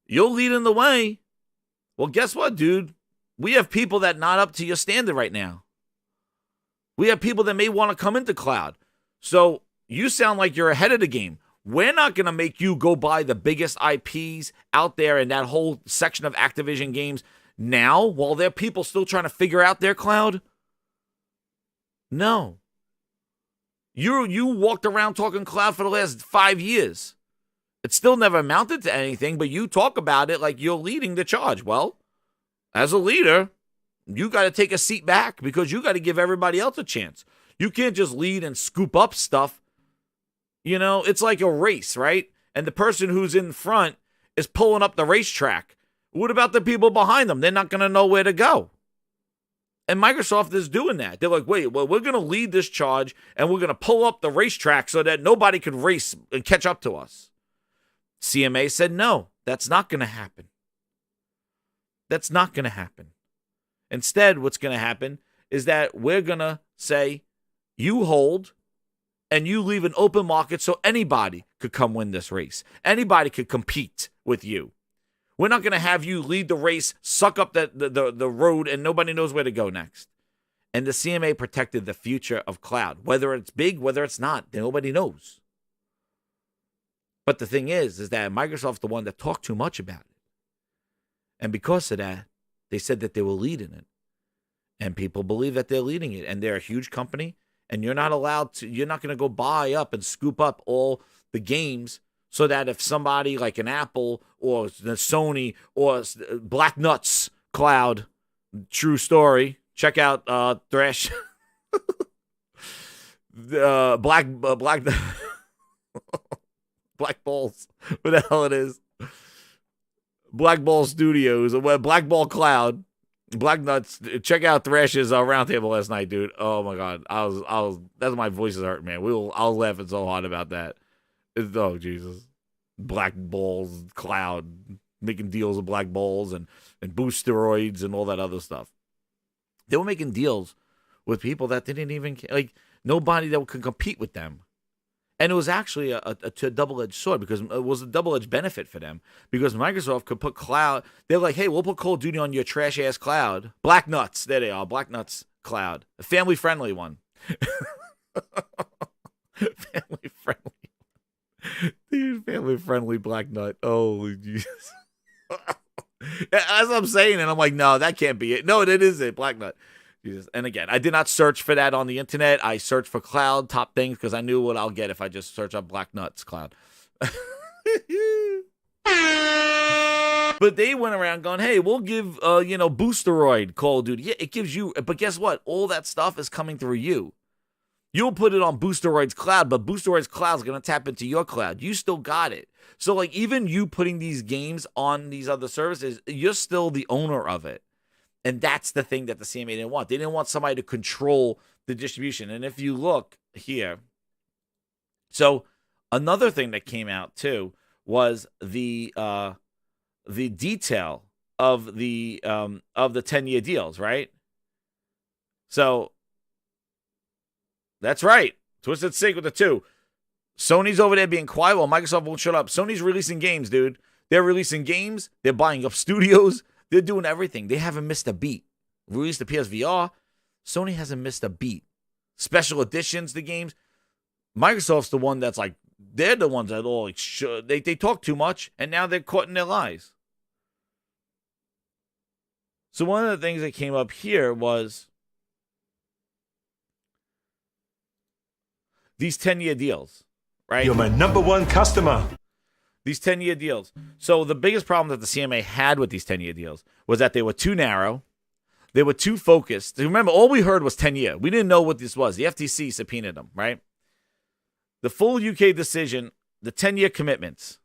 you're leading the way. Well, guess what, dude? We have people that not up to your standard right now. We have people that may want to come into cloud. So you sound like you're ahead of the game. We're not going to make you go buy the biggest IPs out there in that whole section of Activision games now while there are people still trying to figure out their cloud. No. You walked around talking cloud for the last 5 years. It still never amounted to anything, but you talk about it like you're leading the charge. Well, as a leader, you got to take a seat back because you got to give everybody else a chance. You can't just lead and scoop up stuff. You know, it's like a race, right? And the person who's in front is pulling up the racetrack. What about the people behind them? They're not going to know where to go. And Microsoft is doing that. They're like, wait, well, we're going to lead this charge and we're going to pull up the racetrack so that nobody could race and catch up to us. CMA said, no, that's not going to happen. That's not going to happen. Instead, what's going to happen is that we're going to say, you hold and you leave an open market so anybody could come win this race. Anybody could compete with you. We're not going to have you lead the race, suck up the road, and nobody knows where to go next. And the CMA protected the future of cloud. Whether it's big, whether it's not, nobody knows. But the thing is that Microsoft's the one that talked too much about it. And because of that, they said that they were leading it. And people believe that they're leading it. And they're a huge company. And you're not allowed to, you're not going to go buy up and scoop up all the games so that if somebody like an Apple or the Sony or Black Nuts Cloud, true story, check out Thresh, Black Balls, what the hell it is, Black Ball Studios, Black Ball Cloud, Black Nuts. Check out Thresh's roundtable last night, dude. Oh my God, I was. That's my voice is hurting, man. I was laughing so hard about that. Oh Jesus, Black Balls Cloud making deals with black balls and boost steroids and all that other stuff. They were making deals with people that didn't even like nobody that could compete with them. And it was actually a double-edged sword because it was a double-edged benefit for them because Microsoft could put cloud. They're like, hey, we'll put Call of Duty on your trash-ass cloud. Black Nuts. There they are. Black Nuts Cloud. A family-friendly one. Family-friendly. Dude, family-friendly Black Nut. Oh, Jesus. As I'm saying it, I'm like, no, that can't be it. No, it is it. Black Nut. Jesus. And again, I did not search for that on the internet. I searched for cloud top things because I knew what I'll get if I just search up Black Nuts Cloud. But they went around going, hey, we'll give, Boosteroid Call of Duty. Yeah, it gives you, but guess what? All that stuff is coming through you. You'll put it on Boosteroid's cloud, but Boosteroid's cloud is going to tap into your cloud. You still got it. So, like, even you putting these games on these other services, you're still the owner of it. And that's the thing that the CMA didn't want. They didn't want somebody to control the distribution. And if you look here, so another thing that came out too was the detail of the 10-year deals, right? So that's right. Twisted Sync with the two. Sony's over there being quiet while Microsoft won't shut up. Sony's releasing games, dude. They're releasing games. They're buying up studios. They're doing everything. They haven't missed a beat. Released the PSVR. Sony hasn't missed a beat. Special editions, the games. Microsoft's the one that's like, they're the ones that all like, they talk too much, and now they're caught in their lies. So one of the things that came up here was these 10-year deals, right? You're my number one customer. These 10-year deals. So the biggest problem that the CMA had with these 10-year deals was that they were too narrow. They were too focused. Remember, all we heard was 10-year. We didn't know what this was. The FTC subpoenaed them, right? The full UK decision, the 10-year commitments.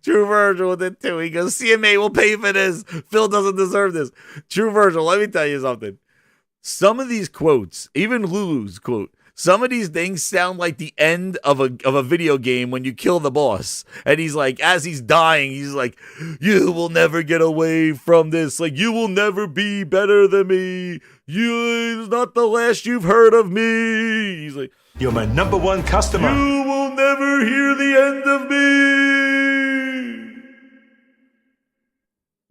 True Virgil with it too. He goes, CMA will pay for this. Phil doesn't deserve this. True Virgil, let me tell you something. Some of these quotes, even Lulu's quote, some of these things sound like the end of a video game when you kill the boss. And he's like, as he's dying, he's like, you will never get away from this. Like, you will never be better than me. It's not the last you've heard of me. He's like, You're my number one customer. you will never hear the end of me.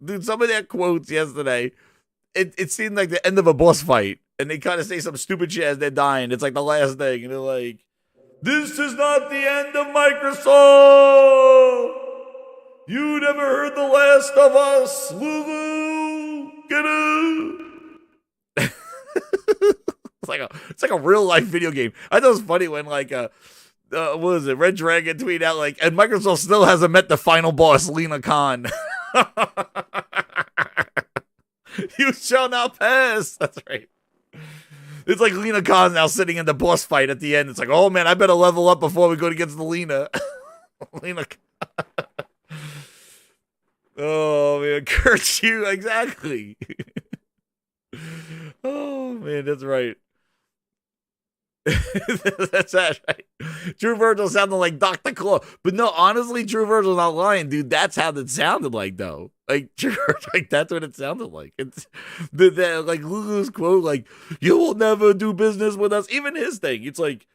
Dude, some of their quotes yesterday, it seemed like the end of a boss fight. And they kind of say some stupid shit as they're dying. It's like the last thing. And they're like, this is not the end of Microsoft. You never heard the last of us. Woo-woo. Get it? It's like a real life video game. I thought it was funny when what was it? Red Dragon tweeted out like, and Microsoft still hasn't met the final boss, Lena Khan. You shall not pass. That's right. It's like Lena Khan's now sitting in the boss fight at the end. It's like, oh man, I better level up before we go against the Lena. Lena Khan. Oh man, Kurt, you exactly. Oh man, that's right. That's that right. True Virgil sounded like Dr. Claw. But no, honestly, True Virgil's not lying, dude. That's how it sounded like, though. Like, like that's what it sounded like. It's like Lulu's quote, like, you will never do business with us. Even his thing, it's like,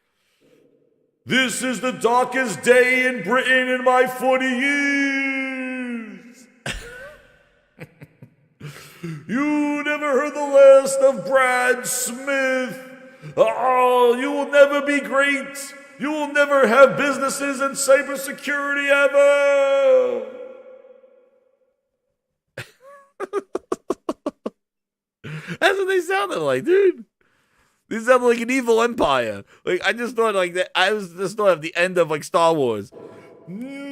this is the darkest day in Britain in my 40 years. You never heard the last of Brad Smith. Oh, you will never be great. You will never have businesses in cybersecurity ever. That's what they sounded like, dude. They sounded like an evil empire. Like, I just thought like that. I was just thought of the end of like Star Wars. No.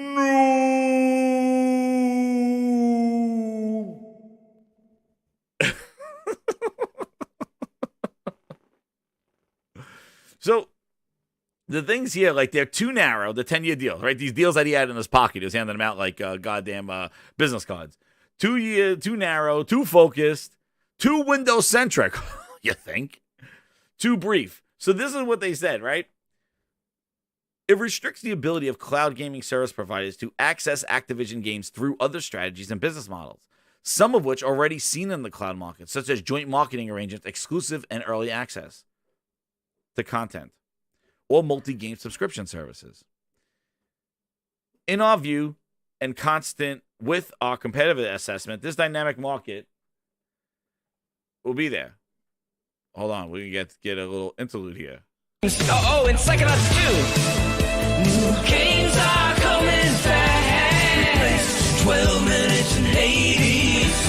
So the things here, like they're too narrow, the 10-year deals, right? These deals that he had in his pocket, he was handing them out like goddamn business cards. 2 year, too narrow, too focused, too Windows-centric, you think? Too brief. So this is what they said, right? It restricts the ability of cloud gaming service providers to access Activision games through other strategies and business models, some of which are already seen in the cloud market, such as joint marketing arrangements, exclusive and early access to content, or multi-game subscription services. In our view, and constant with our competitive assessment, this dynamic market will be there. Hold on, we can get a little interlude here. Oh, and Psychonauts 2. New games are coming fast. 12 minutes and Hades.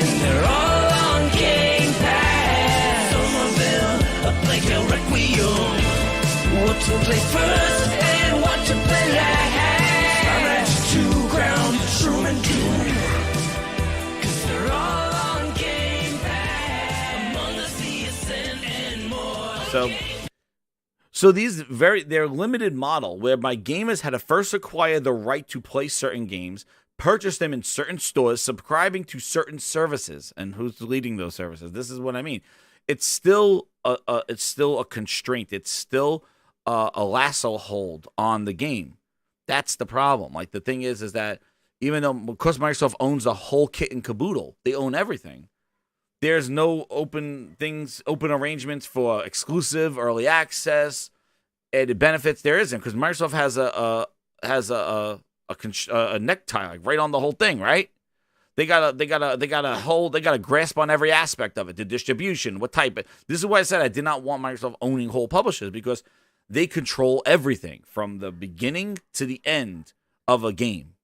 And they're all on Game Pass. Some of them are like a Requiem. What to play first and what to play last. I'm at 2 Ground, Shroom and Doom. 'Cause they're all on Game Pass. Among Us, the Ascent, and more. So these they're limited model whereby gamers had to first acquire the right to play certain games, purchase them in certain stores, subscribing to certain services, and who's leading those services. This is what I mean. It's still a constraint. It's still a lasso hold on the game. That's the problem. Like the thing is that even though because Microsoft owns the whole kit and caboodle, they own everything. There's no open arrangements for exclusive, early access, added benefits. There isn't because Microsoft has a necktie like right on the whole thing, right? They got a grasp on every aspect of it, the distribution, what type. This is why I said I did not want Microsoft owning whole publishers because they control everything from the beginning to the end of a game.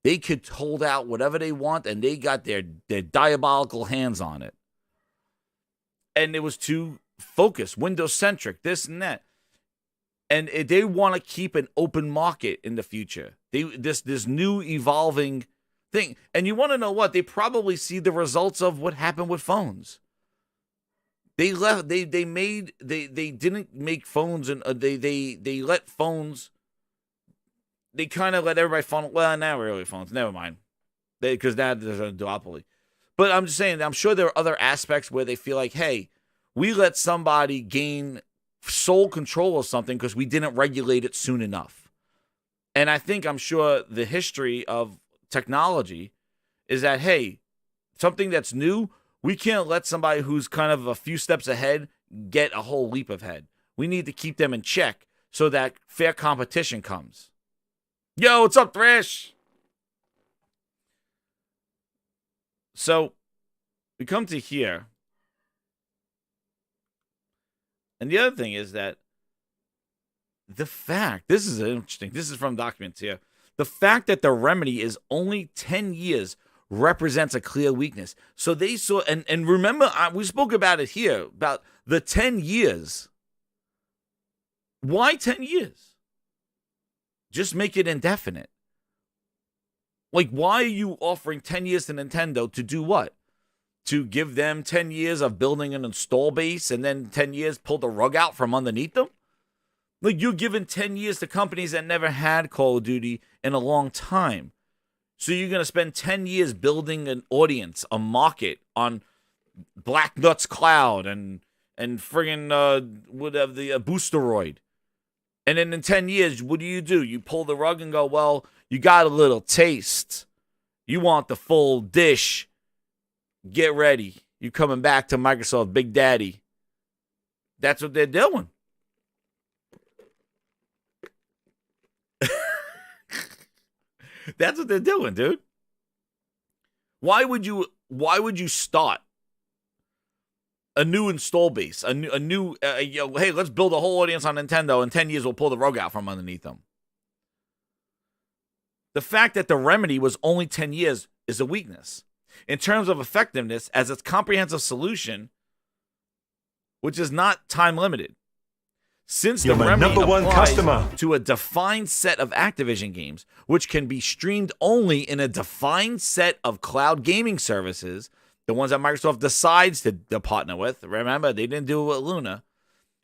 They could hold out whatever they want, and they got their diabolical hands on it. And it was too focused, Windows-centric, this and that. And they want to keep an open market in the future. This new evolving thing. And you want to know what? They probably see the results of what happened with phones. They didn't make phones, and they let phones. They kind of let everybody funnel. Well, now really phones. Never mind, because now there's a duopoly. But I'm just saying, I'm sure there are other aspects where they feel like, hey, we let somebody gain sole control of something because we didn't regulate it soon enough. And I'm sure the history of technology is that, hey, something that's new, we can't let somebody who's kind of a few steps ahead get a whole leap ahead. We need to keep them in check so that fair competition comes. Yo, what's up, Thresh? So we come to here. And the other thing is that the fact, this is interesting, this is from documents here. The fact that the remedy is only 10 years represents a clear weakness. So they saw, and remember, we spoke about it here, about the 10 years. Why 10 years? Just make it indefinite. Like, why are you offering 10 years to Nintendo to do what? To give them 10 years of building an install base and then 10 years pull the rug out from underneath them? Like, you're giving 10 years to companies that never had Call of Duty in a long time. So you're going to spend 10 years building an audience, a market on Black Nuts Cloud and friggin' whatever, the Boosteroid. And then in 10 years, what do? You pull the rug and go, well, you got a little taste. You want the full dish. Get ready. You're coming back to Microsoft Big Daddy. That's what they're doing. That's what they're doing, dude. Why would you start a new install base, a new hey, let's build a whole audience on Nintendo. In 10 years, we'll pull the rug out from underneath them. The fact that the remedy was only 10 years is a weakness. In terms of effectiveness, as its comprehensive solution, which is not time limited. Since the remedy applies to a defined set of Activision games, which can be streamed only in a defined set of cloud gaming services, the ones that Microsoft decides to partner with, remember, they didn't do it with Luna,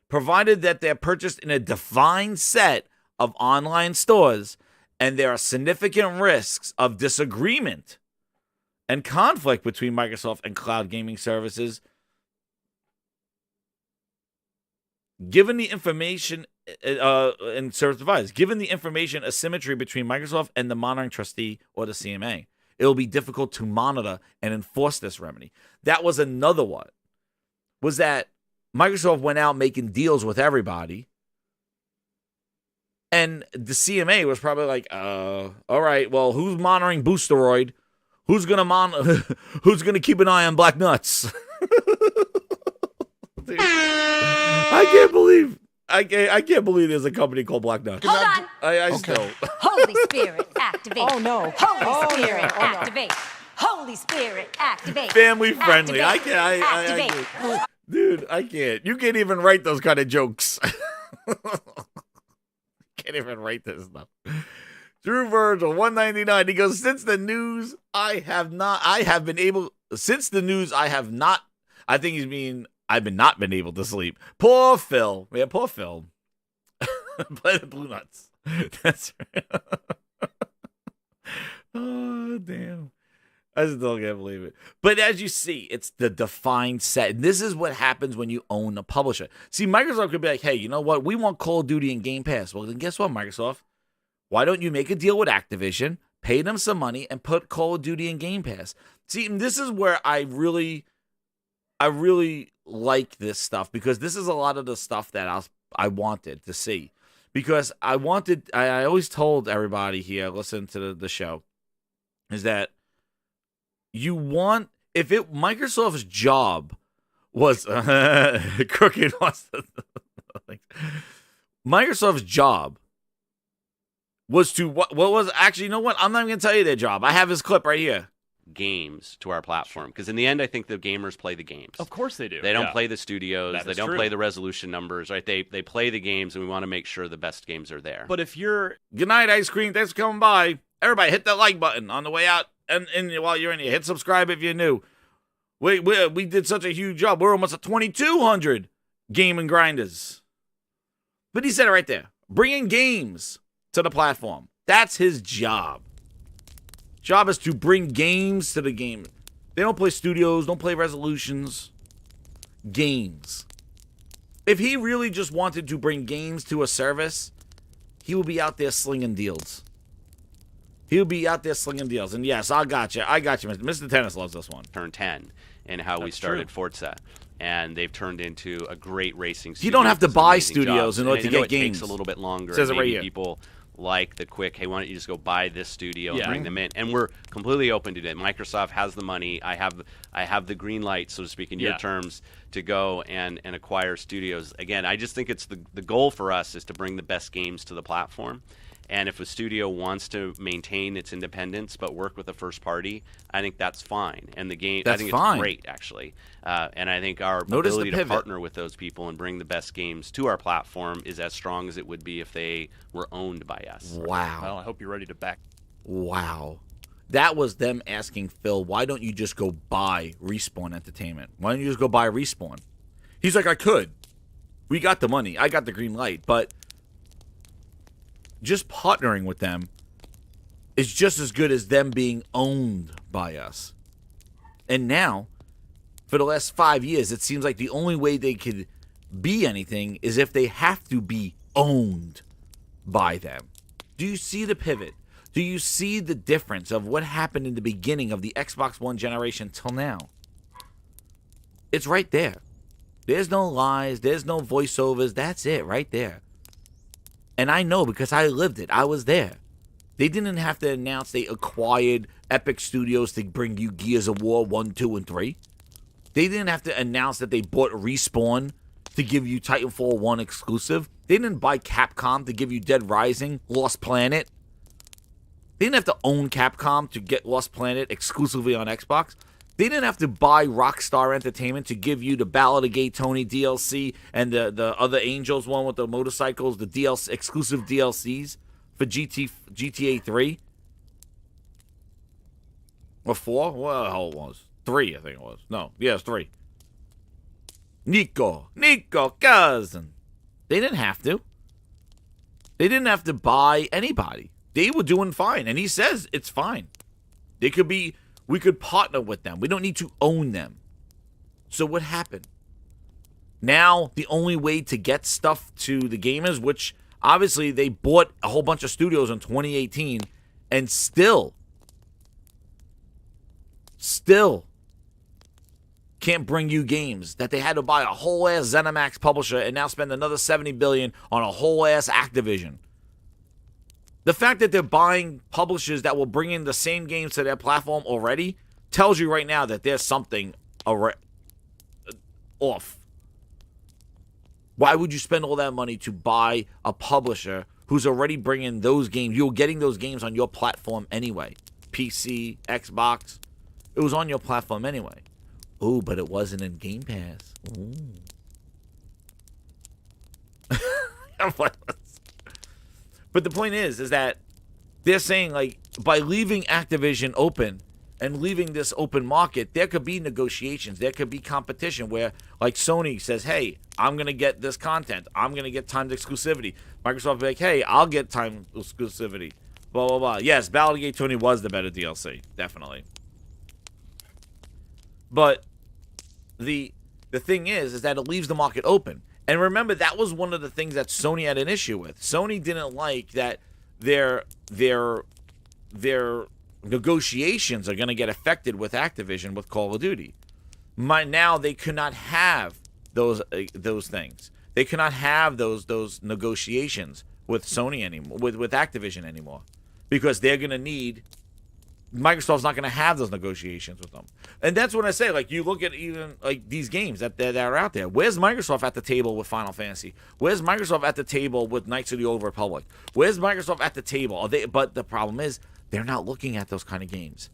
provided that they're purchased in a defined set of online stores, and there are significant risks of disagreement and conflict between Microsoft and cloud gaming services. Given the information and service providers, given the information asymmetry between Microsoft and the monitoring trustee or the CMA, it will be difficult to monitor and enforce this remedy. That was another one. Was that Microsoft went out making deals with everybody, and the CMA was probably like, all right, well, who's monitoring Boosteroid? Who's gonna keep an eye on Black Nuts? Dude, I can't believe there's a company called Black Nuts. Hold on. I still. Holy Spirit, activate. Oh no. Holy Spirit, activate. Holy Spirit, activate. Family friendly. Activate. I can't. Dude, I can't. You can't even write those kind of jokes. Can't even write this stuff. Drew Virgil, 199. He goes, since the news I have not, I think he's mean, I've not been able to sleep. Poor Phil. Yeah, poor Phil. Play the Blue Nuts. That's right. Oh, damn. I still can't believe it. But as you see, it's the defined set. And this is what happens when you own a publisher. See, Microsoft could be like, hey, you know what? We want Call of Duty and Game Pass. Well, then guess what, Microsoft? Why don't you make a deal with Activision, pay them some money, and put Call of Duty in Game Pass? See, and this is where I really like this stuff, because this is a lot of the stuff that I wanted to see. Because I always told everybody here, listen to the show, is that Microsoft's job was crooked. Microsoft's job was to what was actually, you know what? I'm not even gonna tell you their job. I have his clip right here. Games to our platform, because in the end, I think the gamers play the games. Of course they do. They don't play the studios. That they don't play the resolution numbers, right? They play the games, and we want to make sure the best games are there. But if you're good night, ice cream. Thanks for coming by. Everybody, hit that like button on the way out, and while you're in here, hit subscribe if you're new. We did such a huge job. We're almost at 2,200 game and grinders. But he said it right there. Bringing games to the platform. That's his job. Job is to bring games to the game. They don't play studios, don't play resolutions. Games. If he really just wanted to bring games to a service, he would be out there slinging deals. He would be out there slinging deals. And yes, I got you. Mr. Tennis loves this one. Turn 10 and how we started Forza. And they've turned into a great racing studio. You don't have to with some buy amazing studios jobs. in order And to I know get it games. takes a little bit longer. Says it Maybe right here. people like the quick, hey, why don't you just go buy this studio and Yeah. bring them in? And we're completely open to that. Microsoft has the money. I have the green light, so to speak, in your terms, to go and acquire studios. Again, I just think it's the goal for us is to bring the best games to the platform. And if a studio wants to maintain its independence but work with a first party, I think that's fine. And the game, I think fine. it's great, actually. And I think our Notice the ability to pivot. partner with those people and bring the best games to our platform is as strong as it would be if they were owned by us. Wow. Well, I hope you're ready to back. Wow. That was them asking Phil, why don't you just go buy Respawn Entertainment? Why don't you just go buy Respawn? He's like, I could. We got the money. I got the green light. But just partnering with them is just as good as them being owned by us. And now, for the last 5 years, it seems like the only way they could be anything is if they have to be owned by them. Do you see the pivot? Do you see the difference of what happened in the beginning of the Xbox One generation till now? It's right there. There's no lies. There's no voiceovers. That's it right there. And I know because I lived it. I was there. They didn't have to announce they acquired Epic Studios to bring you Gears of War 1, 2, and 3. They didn't have to announce that they bought Respawn to give you Titanfall 1 exclusive. They didn't buy Capcom to give you Dead Rising, Lost Planet. They didn't have to own Capcom to get Lost Planet exclusively on Xbox. They didn't have to buy Rockstar Entertainment to give you the Ballad of Gay Tony DLC and the other Angels one with the motorcycles, the DLC, exclusive DLCs for GTA 3. Or 4? Well, the hell it was. 3, I think it was. No, yeah, it's 3. Nico, cousin. They didn't have to. They didn't have to buy anybody. They were doing fine, and he says it's fine. They could be... We could partner with them. We don't need to own them. So what happened? Now, the only way to get stuff to the gamers, which obviously they bought a whole bunch of studios in 2018, and still can't bring you games, that they had to buy a whole ass ZeniMax publisher and now spend another $70 billion on a whole ass Activision. The fact that they're buying publishers that will bring in the same games to their platform already tells you right now that there's something off. Why would you spend all that money to buy a publisher who's already bringing those games? You're getting those games on your platform anyway. PC, Xbox. It was on your platform anyway. Ooh, but it wasn't in Game Pass. Ooh. But the point is that they're saying, like, by leaving Activision open and leaving this open market, there could be negotiations. There could be competition where, like, Sony says, hey, I'm going to get this content. I'm going to get timed exclusivity. Microsoft will be like, hey, I'll get timed exclusivity. Blah, blah, blah. Yes, Ballad of Gay Tony was the better DLC. Definitely. But the thing is that it leaves the market open. And remember, that was one of the things that Sony had an issue with. Sony didn't like that their negotiations are going to get affected with Activision with Call of Duty. Now they could not have those things. They cannot have those negotiations with Sony anymore, with Activision anymore, because they're going to need. Microsoft's not going to have those negotiations with them. And that's when I say, like, you look at even, like, these games that are out there. Where's Microsoft at the table with Final Fantasy? Where's Microsoft at the table with Knights of the Old Republic? Where's Microsoft at the table? But the problem is, they're not looking at those kind of games.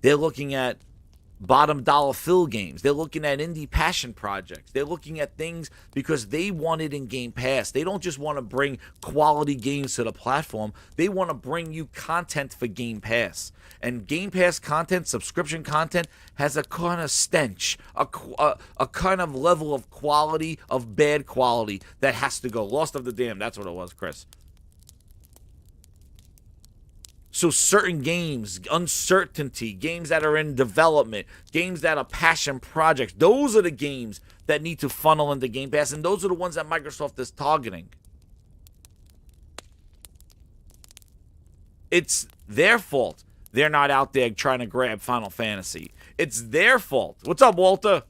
They're looking at bottom dollar fill games. They're looking at indie passion projects. They're looking at things because they want it in Game Pass. They don't just want to bring quality games to the platform. They want to bring you content for Game Pass. And Game Pass content, subscription content, has a kind of stench, a kind of level of quality, of bad quality, that has to go. Lost of the Damned, that's what it was, Chris. So certain games, uncertainty, games that are in development, games that are passion projects, those are the games that need to funnel into Game Pass, and those are the ones that Microsoft is targeting. It's their fault they're not out there trying to grab Final Fantasy. It's their fault. What's up, Walter?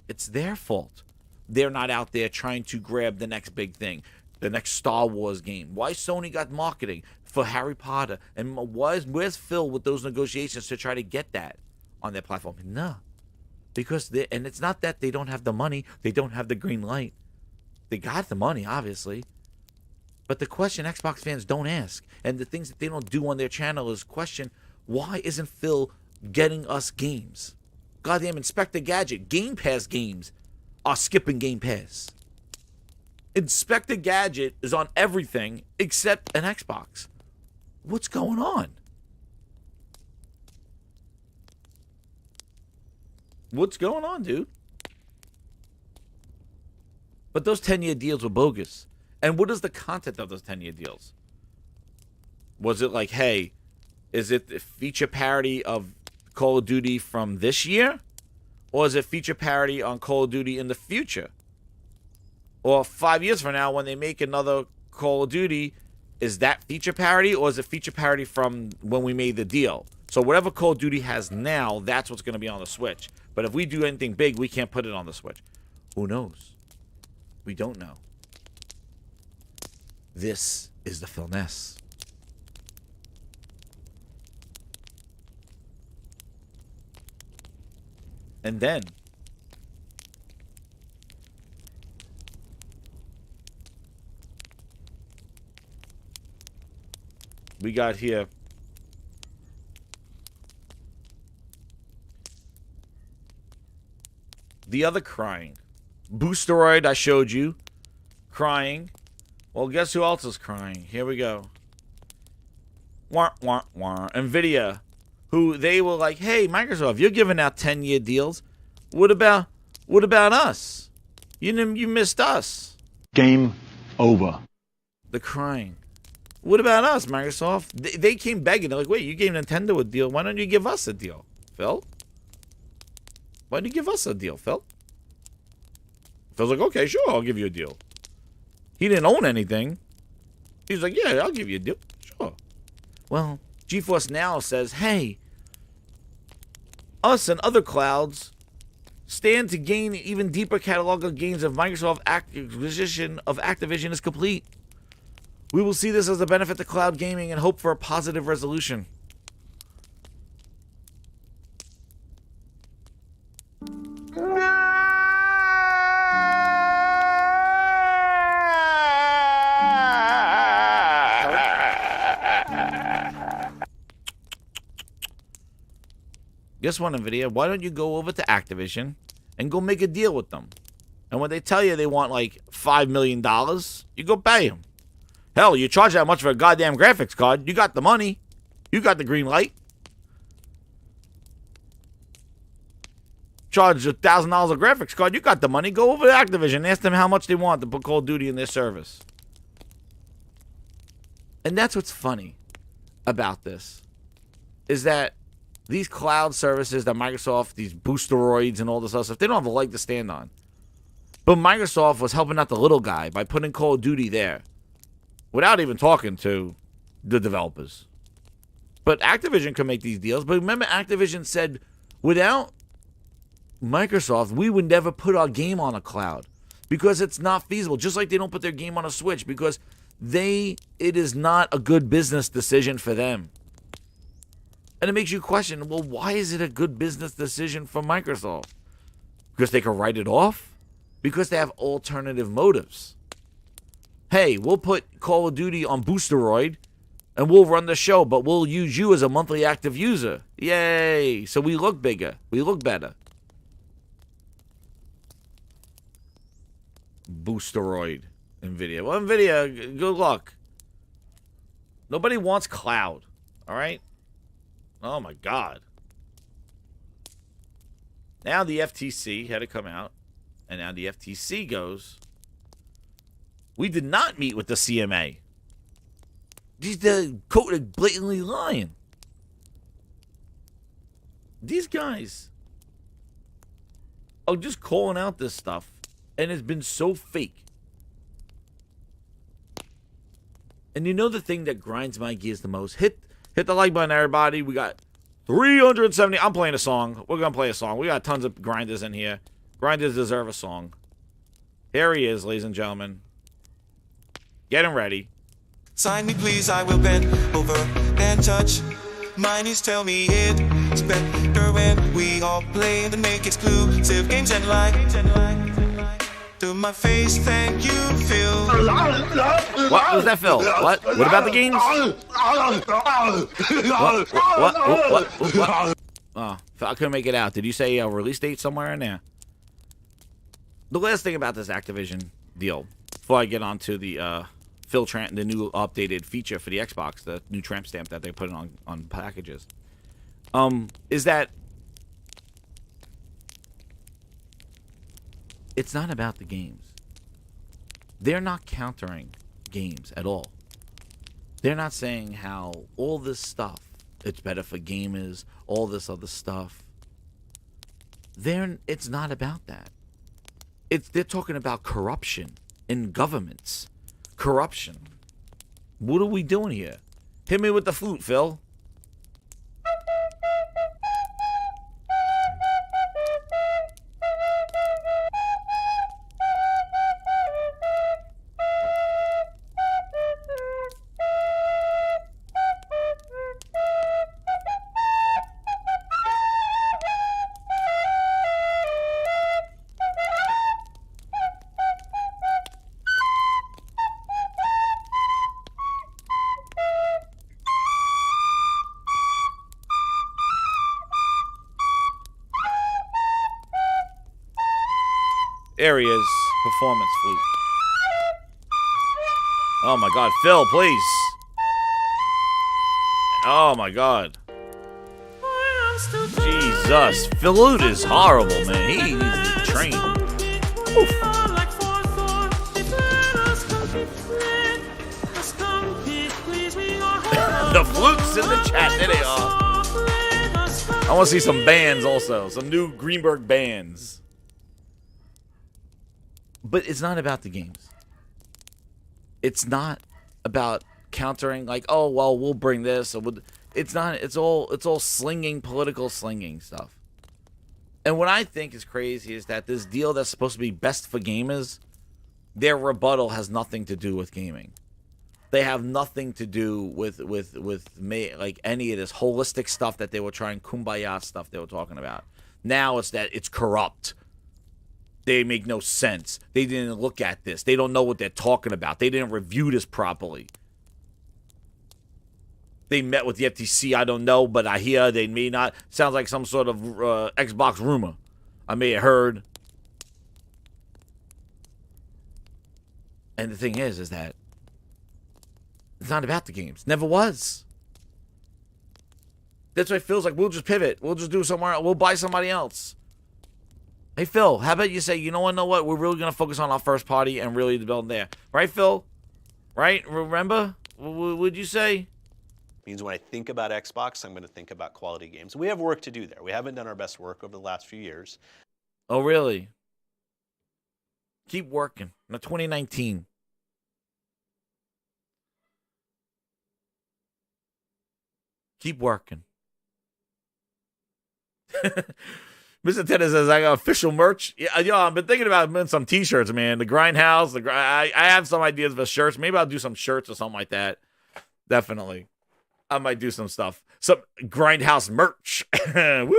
It's their fault they're not out there trying to grab the next big thing, the next Star Wars game. Why Sony got marketing for Harry Potter? And where's Phil with those negotiations to try to get that on their platform? No. Because and it's not that they don't have the money, they don't have the green light. They got the money, obviously. But the question Xbox fans don't ask, and the things that they don't do on their channel is question, why isn't Phil getting us games? Goddamn Inspector Gadget, Game Pass games are skipping Game Pass. Inspector Gadget is on everything except an Xbox. What's going on? What's going on, dude? But those 10-year deals were bogus. And what is the content of those 10-year deals? Was it like, hey, is it the feature parity of Call of Duty from this year? Or is it feature parity on Call of Duty in the future? Or 5 years from now when they make another Call of Duty, is that feature parity or is it feature parity from when we made the deal? So whatever Call of Duty has now, that's what's going to be on the Switch. But if we do anything big, we can't put it on the Switch. Who knows? We don't know. This is the Phil Ness. And then we got here the other crying. Boosteroid, I showed you. Crying. Well, guess who else is crying? Here we go. Wah, wah, wah. Nvidia, who they were like, hey, Microsoft, you're giving out 10-year deals. What about us? You missed us. Game over. The crying. What about us, Microsoft? They came begging. They're like, wait, you gave Nintendo a deal. Why don't you give us a deal, Phil? Why don't you give us a deal, Phil? Phil's like, okay, sure, I'll give you a deal. He didn't own anything. He's like, yeah, I'll give you a deal. Sure. Well, GeForce Now says, hey, us and other clouds stand to gain an even deeper catalog of games if Microsoft acquisition of Activision is complete. We will see this as a benefit to cloud gaming and hope for a positive resolution. Guess what, Nvidia? Why don't you go over to Activision and go make a deal with them? And when they tell you they want like $5 million, you go pay them. Hell, you charge that much for a goddamn graphics card. You got the money. You got the green light. Charge $1,000 a graphics card. You got the money. Go over to Activision and ask them how much they want to put Call of Duty in their service. And that's what's funny about this, is that these cloud services that Microsoft, these boosteroids and all this other stuff, they don't have a leg to stand on. But Microsoft was helping out the little guy by putting Call of Duty there without even talking to the developers. But Activision can make these deals. But remember, Activision said, without Microsoft, we would never put our game on a cloud because it's not feasible. Just like they don't put their game on a Switch because it is not a good business decision for them. And it makes you question, well, why is it a good business decision for Microsoft? Because they can write it off? Because they have alternative motives. Hey, we'll put Call of Duty on Boosteroid, and we'll run the show, but we'll use you as a monthly active user. Yay! So we look bigger. We look better. Boosteroid. Nvidia. Well, Nvidia, good luck. Nobody wants cloud. All right? Oh, my God. Now the FTC had to come out, and now the FTC goes, we did not meet with the CMA. The Kotick blatantly lying. These guys of just calling out this stuff, and it's been so fake. And you know the thing that grinds my gears the most? Hit the like button, everybody. We got 370. I'm playing a song. We're going to play a song. We got tons of grinders in here. Grinders deserve a song. Here he is, ladies and gentlemen. Getting ready. Sign me, please. I will bend over and touch. My knees tell me it's better when we all play the make exclusive games and like. To my face, thank you, Phil. What was that, Phil? What? What about the games? What? Oh, I couldn't make it out. Did you say a release date somewhere in there? The last thing about this Activision deal, before I get on to the the new updated feature for the Xbox, the new tramp stamp that they put on packages, is that it's not about the games. They're not countering games at all. They're not saying how all this stuff, it's better for gamers, all this other stuff. It's not about that. They're talking about corruption in governments. Corruption. What are we doing here? Hit me with the flute, Phil. There he is. Performance flute. Oh my god, Phil, please. Oh my god. Jesus. Flute is horrible, man. He needs to train. Oof. The flutes in the chat. There they are. I want to see some bands also. Some new Greenberg bands. But it's not about the games. It's not about countering like, oh well, we'll bring this. Or it's not. It's all slinging, political slinging stuff. And what I think is crazy is that this deal that's supposed to be best for gamers, their rebuttal has nothing to do with gaming. They have nothing to do with like any of this holistic stuff that they were trying, kumbaya stuff they were talking about. Now it's that it's corrupt. They make no sense. They didn't look at this. They don't know what they're talking about. They didn't review this properly. They met with the FTC. I don't know, but I hear they may not. Sounds like some sort of Xbox rumor. I may have heard. And the thing is that it's not about the games. Never was. That's why it feels like we'll just pivot. We'll just do somewhere else. We'll buy somebody else. Hey, Phil, how about you say, you know what? We're really going to focus on our first party and really build there. Right, Phil? Right? Remember? What would you say? Means when I think about Xbox, I'm going to think about quality games. We have work to do there. We haven't done our best work over the last few years. Oh, really? Keep working. Now, 2019. Keep working. Mr. Tennis says, I got official merch. Yeah, yo, I've been thinking about some t-shirts, man. The Grindhouse. I have some ideas for shirts. Maybe I'll do some shirts or something like that. Definitely. I might do some stuff. Some Grindhouse merch. Woo!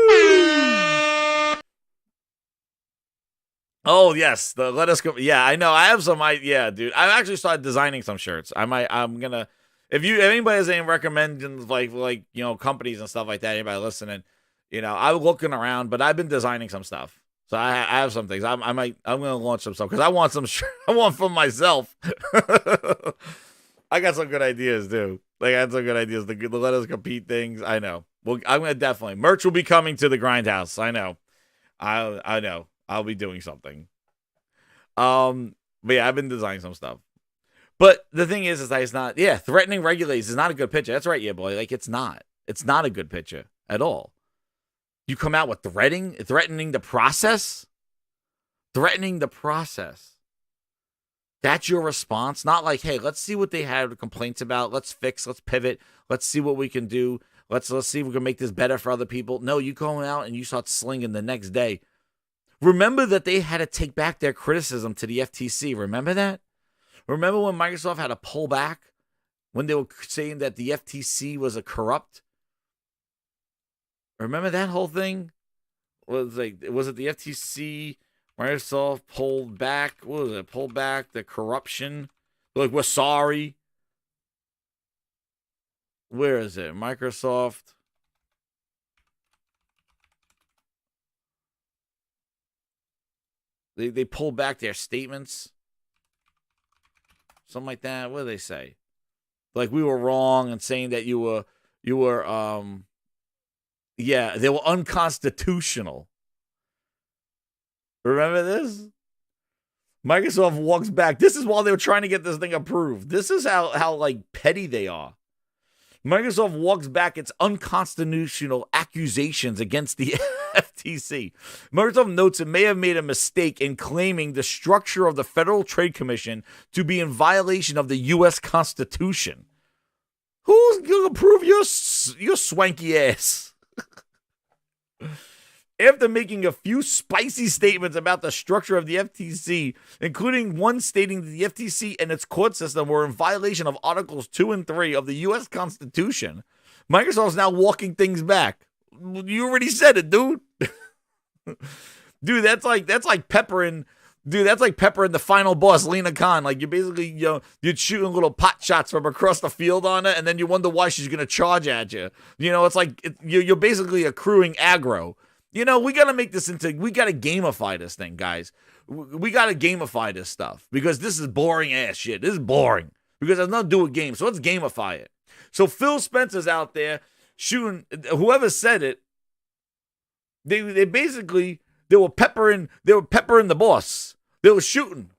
Oh, yes. Let us go. Yeah, I know. I have some. Yeah, dude. I've actually started designing some shirts. I'm going to. If anybody has any recommendations, like companies and stuff like that, anybody listening, I'm looking around, but I've been designing some stuff. So I have some things. I'm going to launch some stuff because I want some. I want from myself. I got some good ideas too. Like I had some good ideas. The let us compete things. I know. Well, I'm going to definitely merch will be coming to the Grindhouse. I know. I know. I'll be doing something. But yeah, I've been designing some stuff. But the thing is that it's not. Yeah, threatening regulators is not a good picture. That's right, yeah, boy. Like it's not. It's not a good picture at all. You come out with threatening the process. threatening the process. That's your response? Not like, hey, let's see what they had complaints about. Let's fix, let's pivot. Let's see what we can do. Let's see if we can make this better for other people. No, you go out and you start slinging the next day. Remember that they had to take back their criticism to the FTC. Remember that? Remember when Microsoft had to pull back when they were saying that the FTC was a corrupt? Remember that whole thing? Was it the FTC? Microsoft pulled back. What was it? Pulled back the corruption. Like, we're sorry. Where is it? Microsoft. They pulled back their statements. Something like that. What do they say? Like, we were wrong in saying that you were yeah, they were unconstitutional. Remember this? Microsoft walks back. This is while they were trying to get this thing approved. This is how like petty they are. Microsoft walks back its unconstitutional accusations against the FTC. Microsoft notes it may have made a mistake in claiming the structure of the Federal Trade Commission to be in violation of the U.S. Constitution. Who's going to approve your swanky ass? After making a few spicy statements about the structure of the FTC, including one stating that the FTC and its court system were in violation of Articles 2 and 3 of the U.S. Constitution, Microsoft's now walking things back. You already said it, dude. Dude, that's like peppering. Dude, that's like peppering the final boss, Lena Khan. Like, you're shooting little pot shots from across the field on it, and then you wonder why she's going to charge at you. You know, it's like you're basically accruing aggro. You know, we got to gamify this thing, guys. We got to gamify this stuff because this is boring ass shit. This is boring because it has nothing to do with games. So let's gamify it. So Phil Spencer's out there shooting, whoever said it, they were peppering the boss. They were shooting.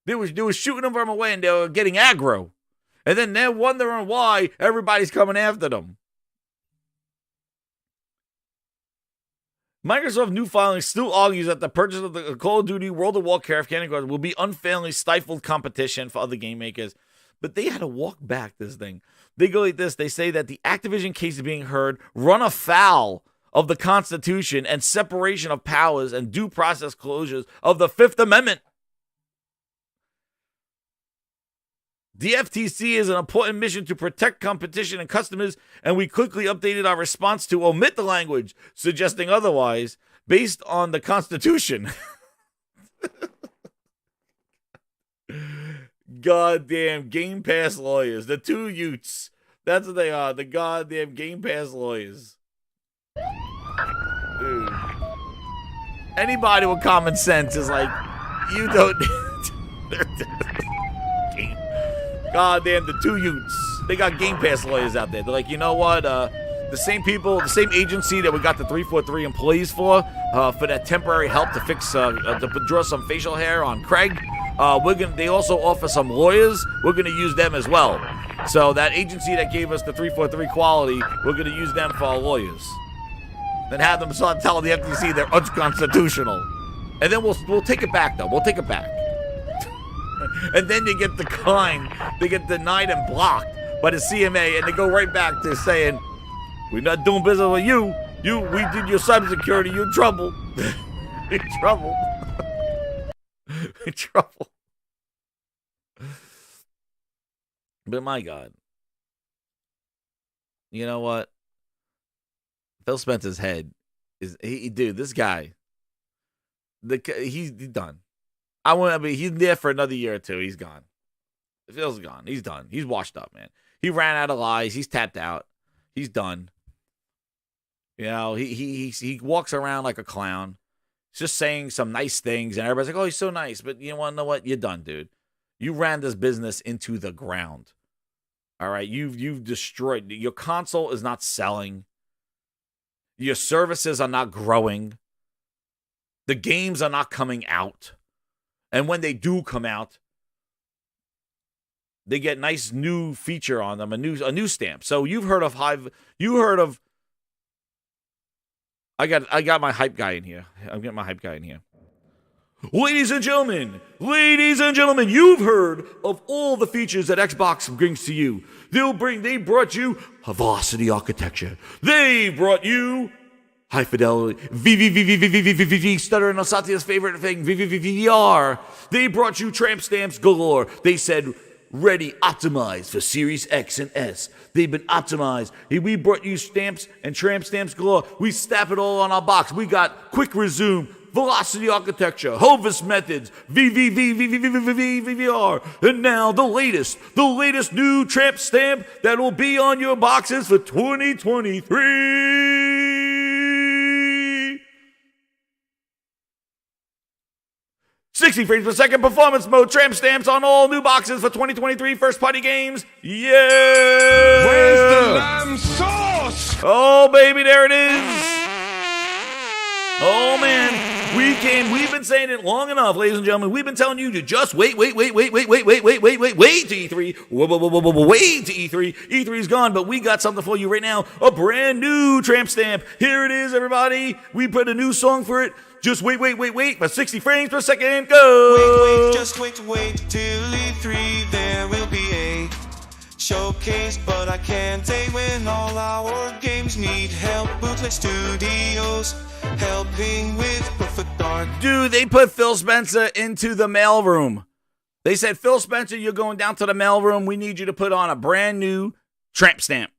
They were shooting them from away and they were getting aggro. And then they're wondering why everybody's coming after them. Microsoft new filing still argues that the purchase of the Call of Duty World of Warcraft Cannon Cards will be unfairly stifled competition for other game makers. But they had to walk back this thing. They go like this. They say that the Activision case is being heard run afoul of the Constitution and separation of powers and due process closures of the Fifth Amendment. The FTC is an important mission to protect competition and customers, and we quickly updated our response to omit the language suggesting otherwise based on the Constitution. Goddamn Game Pass lawyers. The two Utes. That's what they are. The goddamn Game Pass lawyers. Dude. Anybody with common sense is like, you don't... Goddamn, the two Utes. They got Game Pass lawyers out there. They're like, you know what? The same people, the same agency that we got the 343 employees for that temporary help to fix, to draw some facial hair on Craig. They also offer some lawyers. We're gonna use them as well. So that agency that gave us the 343 quality, we're gonna use them for our lawyers. Then have them start telling the FTC they're unconstitutional. And then we'll take it back though. We'll take it back. And then they get declined, they get denied and blocked by the CMA, and they go right back to saying, we're not doing business with you. We did your cybersecurity. You're in trouble. In trouble. In trouble. But my God. You know what? Phil Spencer's head is, dude, this guy, he's done. He's there for another year or two. He's gone. Phil's gone. He's done. He's washed up, man. He ran out of lies. He's tapped out. He's done. You know, he walks around like a clown, just saying some nice things, and everybody's like, "Oh, he's so nice." But you want to know what? You're done, dude. You ran this business into the ground. All right, you've destroyed. Your console is not selling. Your services are not growing. The games are not coming out. And when they do come out, they get nice new feature on them, a new stamp. So you've heard of I got my hype guy in here. I'm getting my hype guy in here. Ladies and gentlemen, you've heard of all the features that Xbox brings to you. They brought you a velocity architecture. They brought you high fidelity, stuttering on Satya's favorite thing, VVVVR. They brought you tramp stamps galore. They said, ready, optimized for Series X and S. They've been optimized. We brought you stamps and tramp stamps galore. We snap it all on our box. We got quick resume, velocity architecture, harvest methods, VVVVVVVR, and now the latest new tramp stamp that will be on your boxes for 2023. 60 frames per second performance mode tramp stamps on all new boxes for 2023 first party games. Yeah! Where's the lamb sauce? Oh, baby, there it is. Oh, man. We've been saying it long enough, ladies and gentlemen. We've been telling you to just wait to E3. Wait to E3. E3's gone, but we got something for you right now. A brand new tramp stamp. Here it is, everybody. We put a new song for it. Just wait for 60 frames per second. Go! Just wait till E3. There will be a showcase, but I can't say when all our games need help. Bootleg Studios helping with perfect art. Dude, they put Phil Spencer into the mailroom. They said, Phil Spencer, you're going down to the mailroom. We need you to put on a brand new tramp stamp.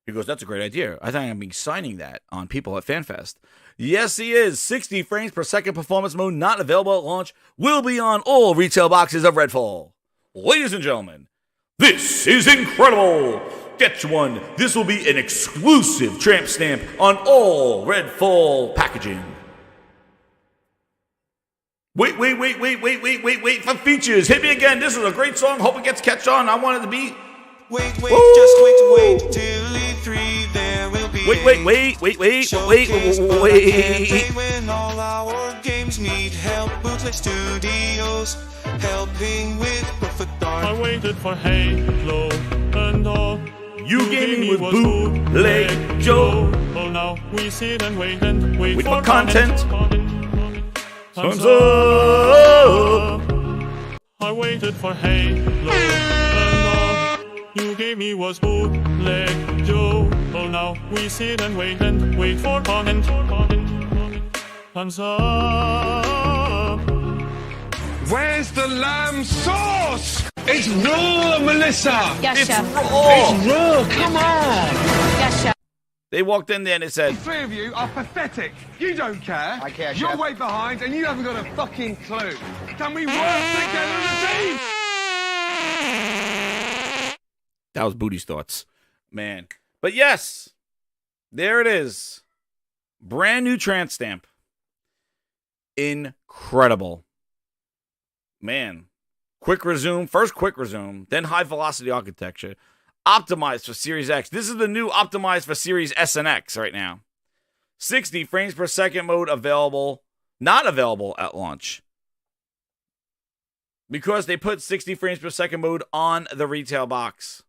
He goes, that's a great idea. I think I'm be signing that on people at FanFest. Yes, he is. 60 frames per second performance mode, not available at launch, will be on all retail boxes of Redfall. Ladies and gentlemen, this is incredible. Get one. This will be an exclusive tramp stamp on all Redfall packaging. Wait for features. Hit me again. This is a great song. Hope it gets catch on. I want it to be. Wait, just wait till E3. There will be wait. When all our games need help, Bootleg Studios helping with perfect art. I waited for Halo and all. You gave me with Bootleg Joe. Oh, now we sit and wait for content. Thumbs up. I waited for Halo and all. You gave me was Bootleg Joe. Oh, now we sit and wait for content. Thumbs up. Where's the lamb sauce? It's raw, Melissa. Yes, it's chef. Raw. It's raw. Come on. Yes, chef. They walked in there and they said, The three of you are pathetic. You don't care. I care, You're Chef. way behind and you haven't got a fucking clue. Can we work together as a team? that was Booty's thoughts, man. But yes, there it is. Brand new tramp stamp. Incredible. Man. Quick resume, first quick resume, then high velocity architecture. Optimized for Series X. This is the new optimized for Series S and X right now. 60 frames per second mode available, not available at launch. Because they put 60 frames per second mode on the retail box.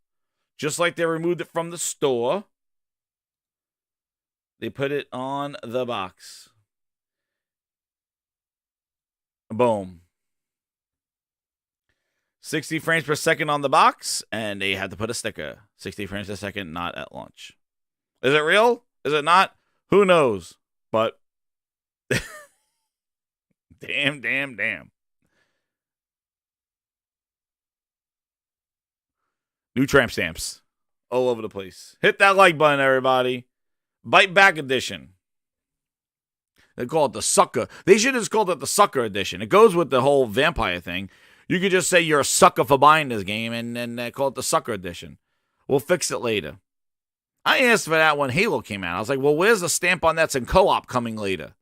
Just like they removed it from the store, they put it on the box. Boom. 60 frames per second on the box, and they had to put a sticker. 60 frames per second, not at launch. Is it real? Is it not? Who knows? But damn. New tramp stamps all over the place. Hit that like button, everybody. Bite Back Edition. They call it the sucker. They should have just called it the sucker edition. It goes with the whole vampire thing. You could just say you're a sucker for buying this game and then call it the sucker edition. We'll fix it later. I asked for that when Halo came out. I was like, well, where's the stamp on that's in co-op coming later?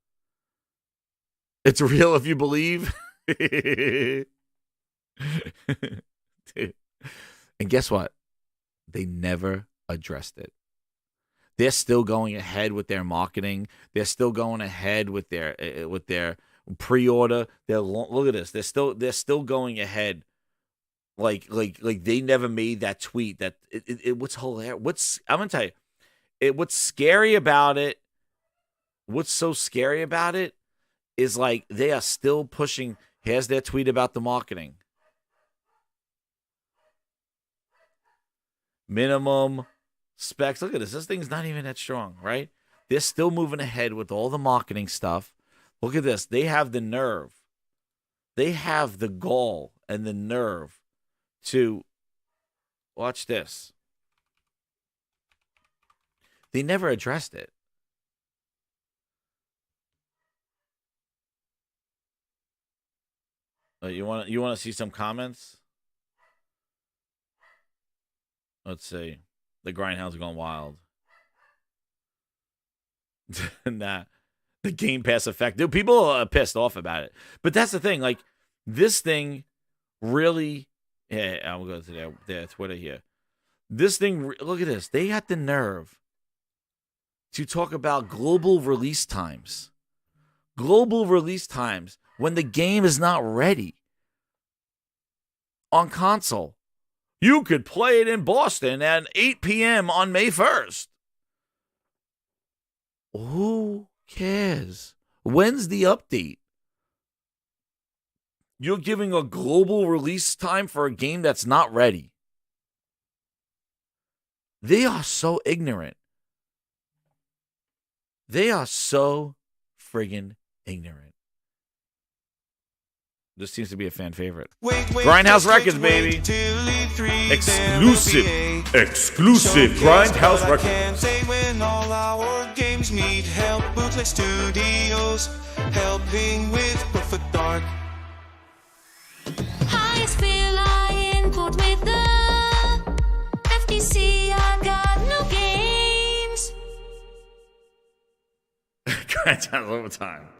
It's real if you believe. And guess what? They never addressed it. They're still going ahead with their marketing. They're still going ahead with their pre-order. Look at this. They're still going ahead. Like they never made that tweet. That what's hilarious. I'm gonna tell you, what's scary about it. What's so scary about it is like they are still pushing. Here's their tweet about the marketing. Minimum specs. Look at this. This thing's not even that strong, right? They're still moving ahead with all the marketing stuff. Look at this. They have the nerve. They have the gall and the nerve to watch this. They never addressed it. You want to see some comments? Let's see. The grindhounds are going wild. Nah. The Game Pass effect. Dude, people are pissed off about it. But that's the thing. Like, this thing really... Yeah, I'll go to their Twitter here. This thing... Look at this. They had the nerve to talk about global release times. Global release times when the game is not ready on console. You could play it in Boston at 8 p.m. on May 1st. Who cares? When's the update? You're giving a global release time for a game that's not ready. They are so ignorant. They are so friggin' ignorant. This seems to be a fan favorite. Grindhouse Records, baby. Exclusive Grindhouse Records. When all our games need help, Bootleg Studios helping with Perfect Dark. Highest feel I input with the FTC. I got no games. Grindhouse overtime.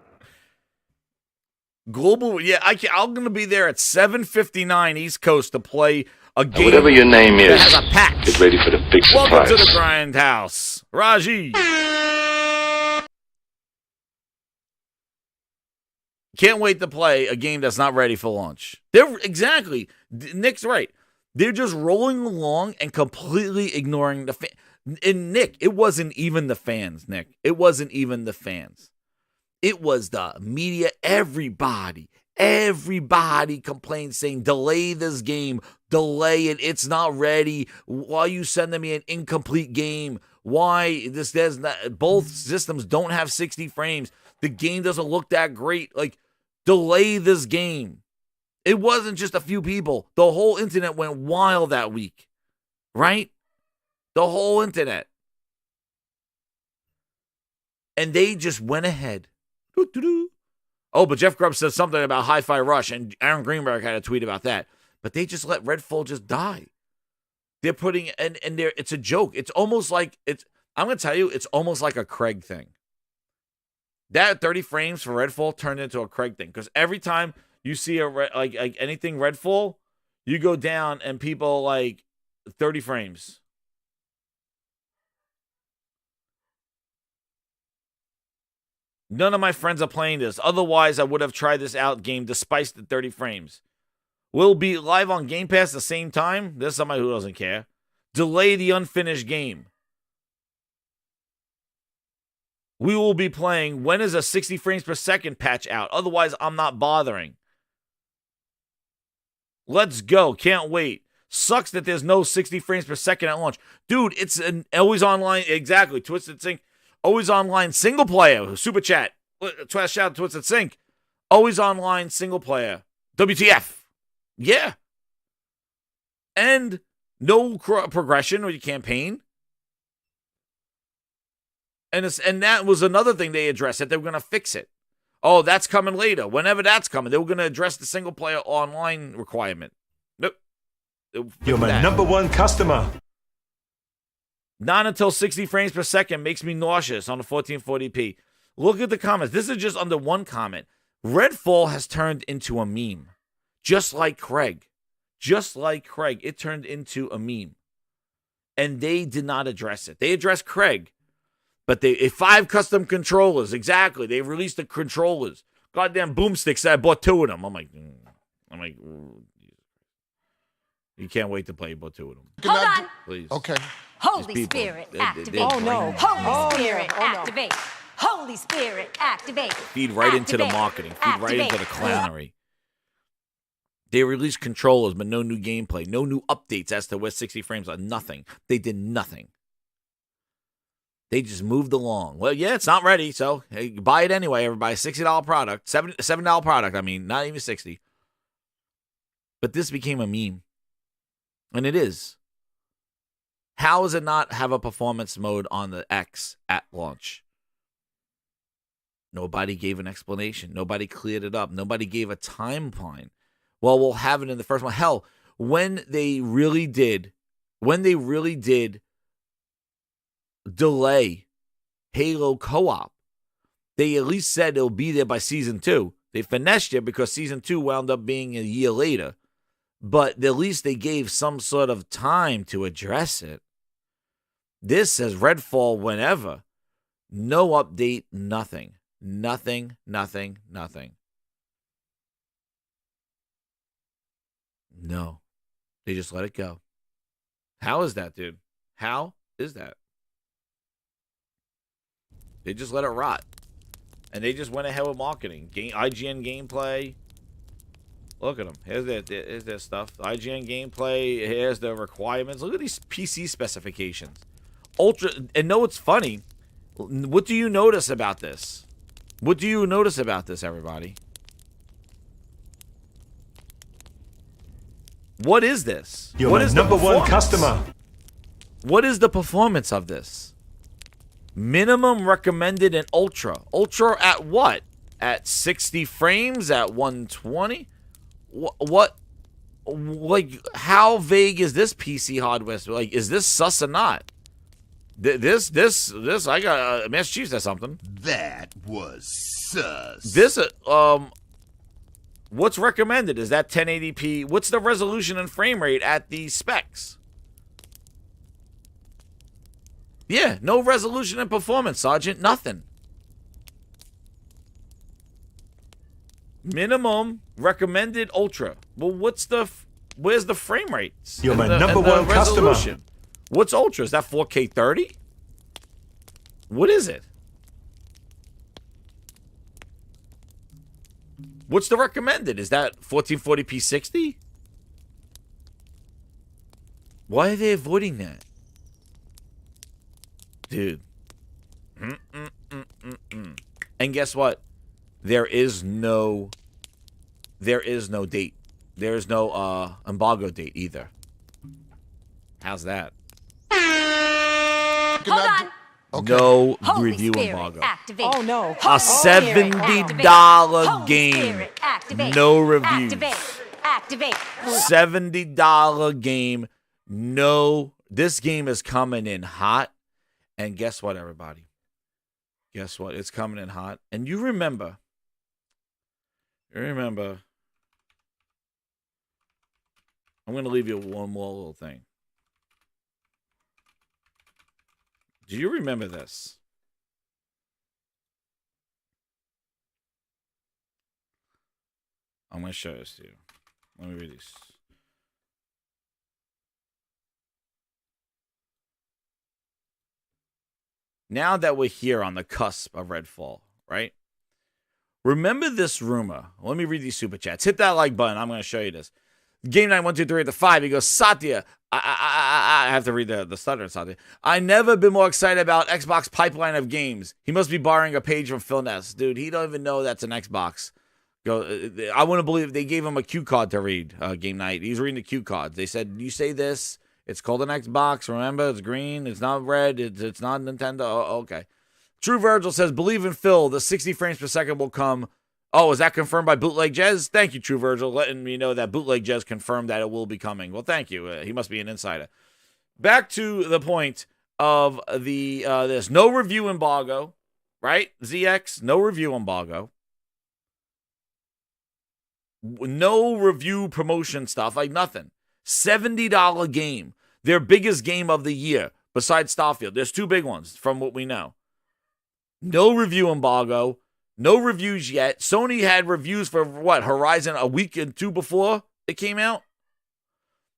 Global, yeah, I'm going to be there at 7:59 East Coast to play a game. Whatever your name is, has a patch. get ready for the big surprise. Welcome to the Grindhouse, Raji. Can't wait to play a game that's not ready for launch. Exactly. Nick's right. They're just rolling along and completely ignoring the fans. And Nick, it wasn't even the fans, Nick. It wasn't even the fans. It was the media. Everybody complained, saying, delay this game, delay it. It's not ready. Why are you sending me an incomplete game? Why both systems don't have 60 frames. The game doesn't look that great. Like, delay this game. It wasn't just a few people. The whole internet went wild that week, right? The whole internet. And they just went ahead. Oh, but Jeff Grubb says something about Hi-Fi Rush, and Aaron Greenberg had a tweet about that. But they just let Redfall just die. They're putting, and it's a joke. It's almost like, I'm going to tell you, it's almost like a Craig thing. That 30 frames for Redfall turned into a Craig thing. Because every time you see like anything Redfall, you go down and people like 30 frames. None of my friends are playing this. Otherwise, I would have tried this out game despite the 30 frames. Will be live on Game Pass at the same time. There's somebody who doesn't care. Delay the unfinished game. We will be playing. When is a 60 frames per second patch out? Otherwise, I'm not bothering. Let's go. Can't wait. Sucks that there's no 60 frames per second at launch. Dude, it's an always online. Exactly. Twisted Sync. Always online single player. Super chat. Shout out to Twisted Sync. Always online single player. WTF. Yeah. And no progression with your campaign. And that was another thing they addressed, that they were going to fix it. Oh, that's coming later. Whenever that's coming, they were going to address the single player online requirement. Nope. You're my number one customer. Not until 60 frames per second makes me nauseous on the 1440p. Look at the comments. This is just under one comment. Redfall has turned into a meme. Just like Craig. It turned into a meme. And they did not address it. They addressed Craig. But 5 custom controllers. Exactly. They released the controllers. Goddamn boomsticks. I bought 2 of them. I'm like, you can't wait to play. Bought 2 of them. Hold on. Please. Okay. Holy Spirit, activate. Oh, no. Holy Spirit, activate. Holy Spirit, activate. Feed right into the marketing. Feed right into the clownery. They released controllers, but no new gameplay. No new updates as to where 60 frames are. Nothing. They did nothing. They just moved along. Well, yeah, it's not ready, so hey, buy it anyway, everybody. $60 product. $7 product, I mean, not even 60. But this became a meme. And it is. How does it not have a performance mode on the X at launch? Nobody gave an explanation. Nobody cleared it up. Nobody gave a timeline. Well, we'll have it in the first one. Hell, when they really did delay Halo co-op, they at least said it'll be there by season 2. They finessed it because season 2 wound up being a year later. But at least they gave some sort of time to address it. This says Redfall whenever. No update, nothing. Nothing. No. They just let it go. How is that, dude? How is that? They just let it rot. And they just went ahead with marketing. IGN gameplay. Look at them. Here's their stuff. IGN gameplay. Here's the requirements. Look at these PC specifications. Ultra. And know what's funny? What do you notice about this? What do you notice about this, everybody? What is this? You're what my is number one customer. What is the performance of this? Minimum recommended and ultra. Ultra at what? At 60 frames? At 120? What? Like, how vague is this PC hardware? Like, is this sus or not? This, I got, Master Chief said something. That was sus. This, what's recommended? Is that 1080p? What's the resolution and frame rate at these specs? Yeah, no resolution and performance, Sergeant. Nothing. Minimum recommended ultra. Well, where's the frame rates? You're my number one customer. What's ultra? Is that 4K 30? What is it? What's the recommended? Is that 1440p 60? Why are they avoiding that? Dude. And guess what? There is no date. There is no embargo date either. How's that? Hold on. Okay. No Holy review Spirit, embargo. activate. Oh no. A $70 game. Activate. No reviews. Activate. $70 game. No. This game is coming in hot. And guess what, everybody? Guess what? It's coming in hot. And you remember. I'm going to leave you one more little thing. Do you remember this? I'm going to show this to you. Let me read this. Now that we're here on the cusp of Redfall, right? Remember this rumor. Let me read these super chats. Hit that like button. I'm going to show you this. Game night 1, 2, 3 at the 5. He goes, Satya. I have to read the stutter, Satya. I never been more excited about Xbox pipeline of games. He must be borrowing a page from Phil Ness. Dude, he don't even know that's an Xbox. I wouldn't believe they gave him a cue card to read game night. He's reading the cue cards. They said, you say this. It's called an Xbox. Remember, it's green. It's not red. It's not Nintendo. Oh, okay. True Virgil says, believe in Phil. The 60 frames per second will come. Oh, is that confirmed by Bootleg Jez? Thank you, True Virgil, letting me know that Bootleg Jez confirmed that it will be coming. Well, thank you. He must be an insider. Back to the point of this. No review embargo, right? ZX, no review embargo. No review promotion stuff, like nothing. $70 game. Their biggest game of the year, besides Starfield. There's two big ones from what we know. No review embargo. No reviews yet. Sony had reviews for what? Horizon a week and two before it came out?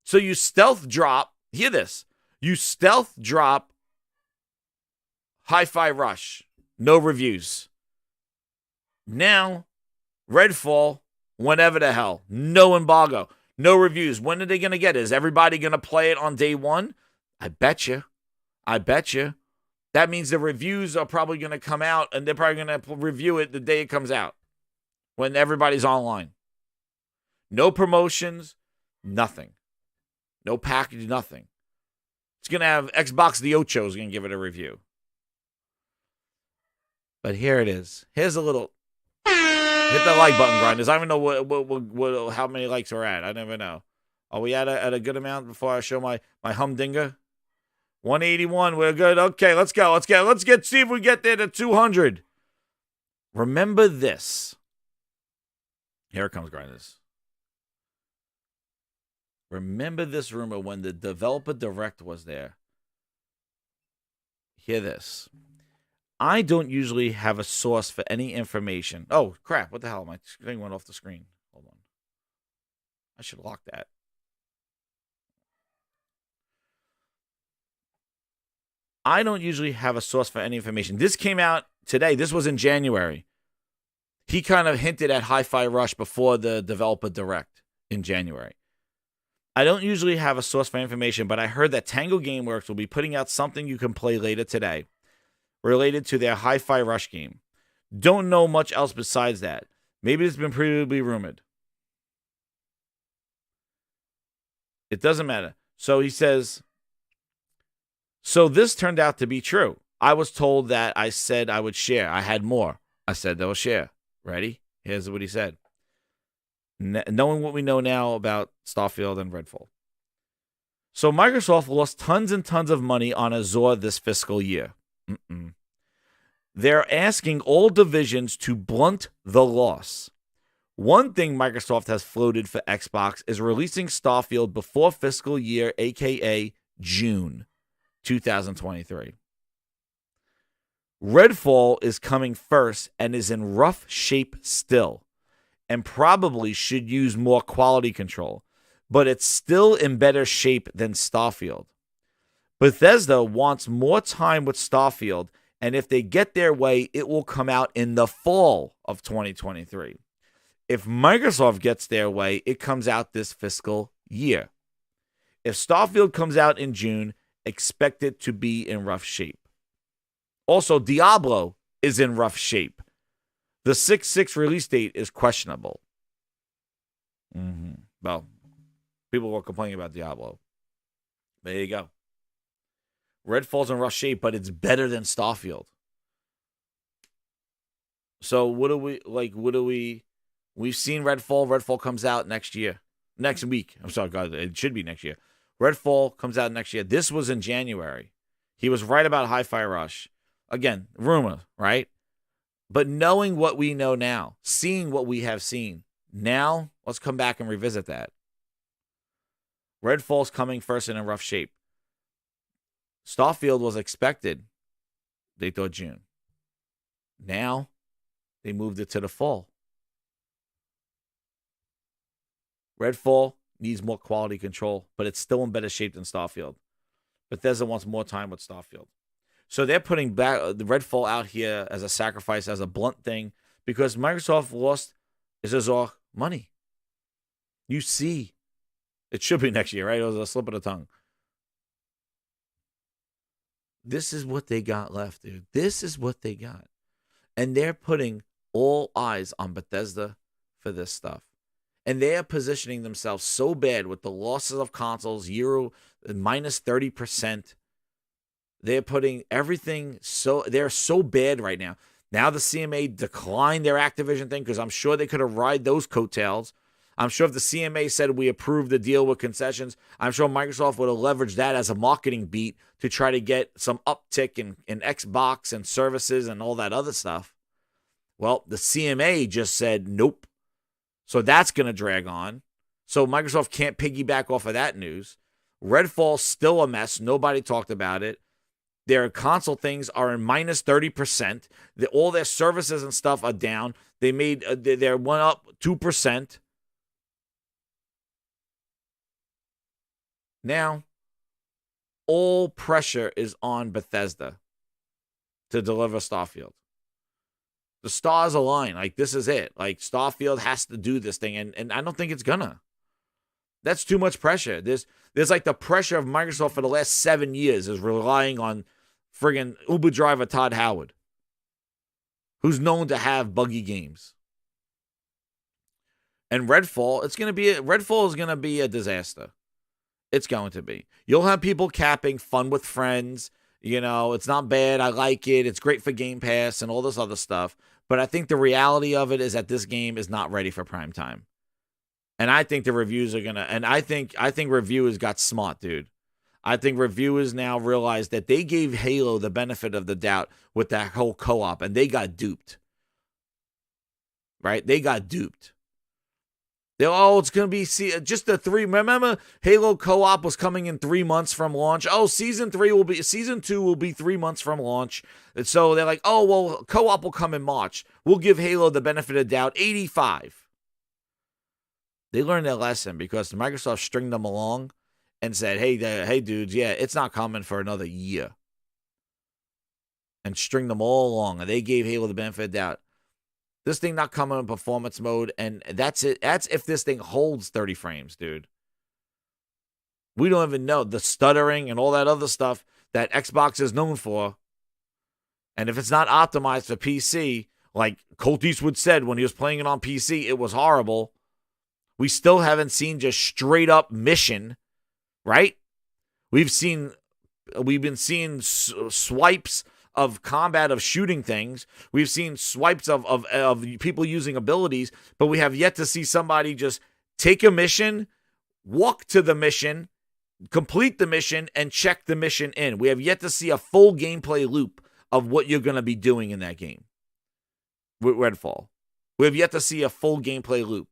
So you stealth drop. Hear this. You stealth drop Hi-Fi Rush. no reviews. Now, Redfall, whenever the hell, no embargo, no reviews. When are they going to get it? Is everybody going to play it on day one? I bet you. I bet you. That means the reviews are probably going to come out, and they're probably going to review it the day it comes out, when everybody's online. No promotions, nothing. No package, nothing. It's going to have Xbox the Ocho is going to give it a review. But here it is. Here's a little... Hit the like button, grinders. I don't even know how many likes we're at. I never know. Are we at a good amount before I show my humdinger? 181. We're good. Okay, let's go. See if we get there to 200. Remember this. Here it comes, grinders. Remember this rumor when the developer direct was there. Hear this. I don't usually have a source for any information. Oh, crap. What the hell? My thing went off the screen. Hold on. I should lock that. I don't usually have a source for any information. This came out today. This was in January. He kind of hinted at Hi-Fi Rush before the developer direct in January. I don't usually have a source for information, but I heard that Tango Gameworks will be putting out something you can play later today related to their Hi-Fi Rush game. Don't know much else besides that. Maybe it's been previously rumored. It doesn't matter. So he says, so this turned out to be true. I was told that I said I would share. I had more. I said they'll share. Ready? Here's what he said. Knowing what we know now about Starfield and Redfall. So Microsoft lost tons and tons of money on Azure this fiscal year. They're asking all divisions to blunt the loss. One thing Microsoft has floated for Xbox is releasing Starfield before fiscal year, aka June 2023. Redfall is coming first and is in rough shape still, and probably should use more quality control, but it's still in better shape than Starfield. Bethesda wants more time with Starfield, and if they get their way, it will come out in the fall of 2023. If Microsoft gets their way, it comes out this fiscal year. If Starfield comes out in June, expect it to be in rough shape. Also, Diablo is in rough shape. The 6/6 release date is questionable. Well, people were complaining about Diablo. There you go. Redfall's in rough shape, but it's better than Starfield. So we've seen Redfall. Redfall comes out next week. I'm sorry, God, it should be next year. Redfall comes out next year. This was in January. He was right about Hi-Fi Rush. Again, rumor, right? But knowing what we know now, seeing what we have seen, now let's come back and revisit that. Redfall's coming first and in rough shape. Starfield was expected. They thought June. Now they moved it to the fall. Redfall needs more quality control, but it's still in better shape than Starfield. Bethesda wants more time with Starfield. So they're putting back the Redfall out here as a sacrifice, as a blunt thing, because Microsoft lost its Azure money. You see, it should be next year, right? It was a slip of the tongue. This is what they got left, dude. This is what they got. And they're putting all eyes on Bethesda for this stuff. And they are positioning themselves so bad with the losses of consoles, minus 30%. They're putting everything they're so bad right now. Now the CMA declined their Activision thing because I'm sure they could have ride those coattails. I'm sure if the CMA said we approved the deal with concessions, I'm sure Microsoft would have leveraged that as a marketing beat to try to get some uptick in Xbox and services and all that other stuff. Well, the CMA just said nope. So that's going to drag on. So Microsoft can't piggyback off of that news. Redfall's still a mess. Nobody talked about it. Their console things are in minus 30%. All their services and stuff are down. They went up 2%. Now, all pressure is on Bethesda to deliver Starfield. The stars align. Like, this is it. Like, Starfield has to do this thing, and I don't think it's gonna. That's too much pressure. There's like the pressure of Microsoft for the last 7 years is relying on friggin' Uber driver Todd Howard, who's known to have buggy games. And Redfall is going to be a disaster. It's going to be. You'll have people capping fun with friends. You know, it's not bad. I like it. It's great for Game Pass and all this other stuff. But I think the reality of it is that this game is not ready for prime time. And I think the reviews are gonna. And I think reviewers got smart, dude. I think reviewers now realize that they gave Halo the benefit of the doubt with that whole co-op, and they got duped. Right? They got duped. It's going to be just the 3. Remember, Halo co-op was coming in 3 months from launch. Season 2 will be 3 months from launch. And so they're like, co-op will come in March. We'll give Halo the benefit of the doubt. 85. They learned their lesson because Microsoft stringed them along and said, hey dudes, yeah, it's not coming for another year. And stringed them all along. And they gave Halo the benefit of the doubt. This thing not coming in performance mode, and that's it. That's if this thing holds 30 frames, dude. We don't even know the stuttering and all that other stuff that Xbox is known for. And if it's not optimized for PC, like Colt Eastwood said when he was playing it on PC, it was horrible. We still haven't seen just straight up mission, right? We've been seeing swipes of combat, of shooting things. We've seen swipes of people using abilities, but we have yet to see somebody just take a mission, walk to the mission, complete the mission, and check the mission in. We have yet to see a full gameplay loop of what you're going to be doing in that game with Redfall. We have yet to see a full gameplay loop.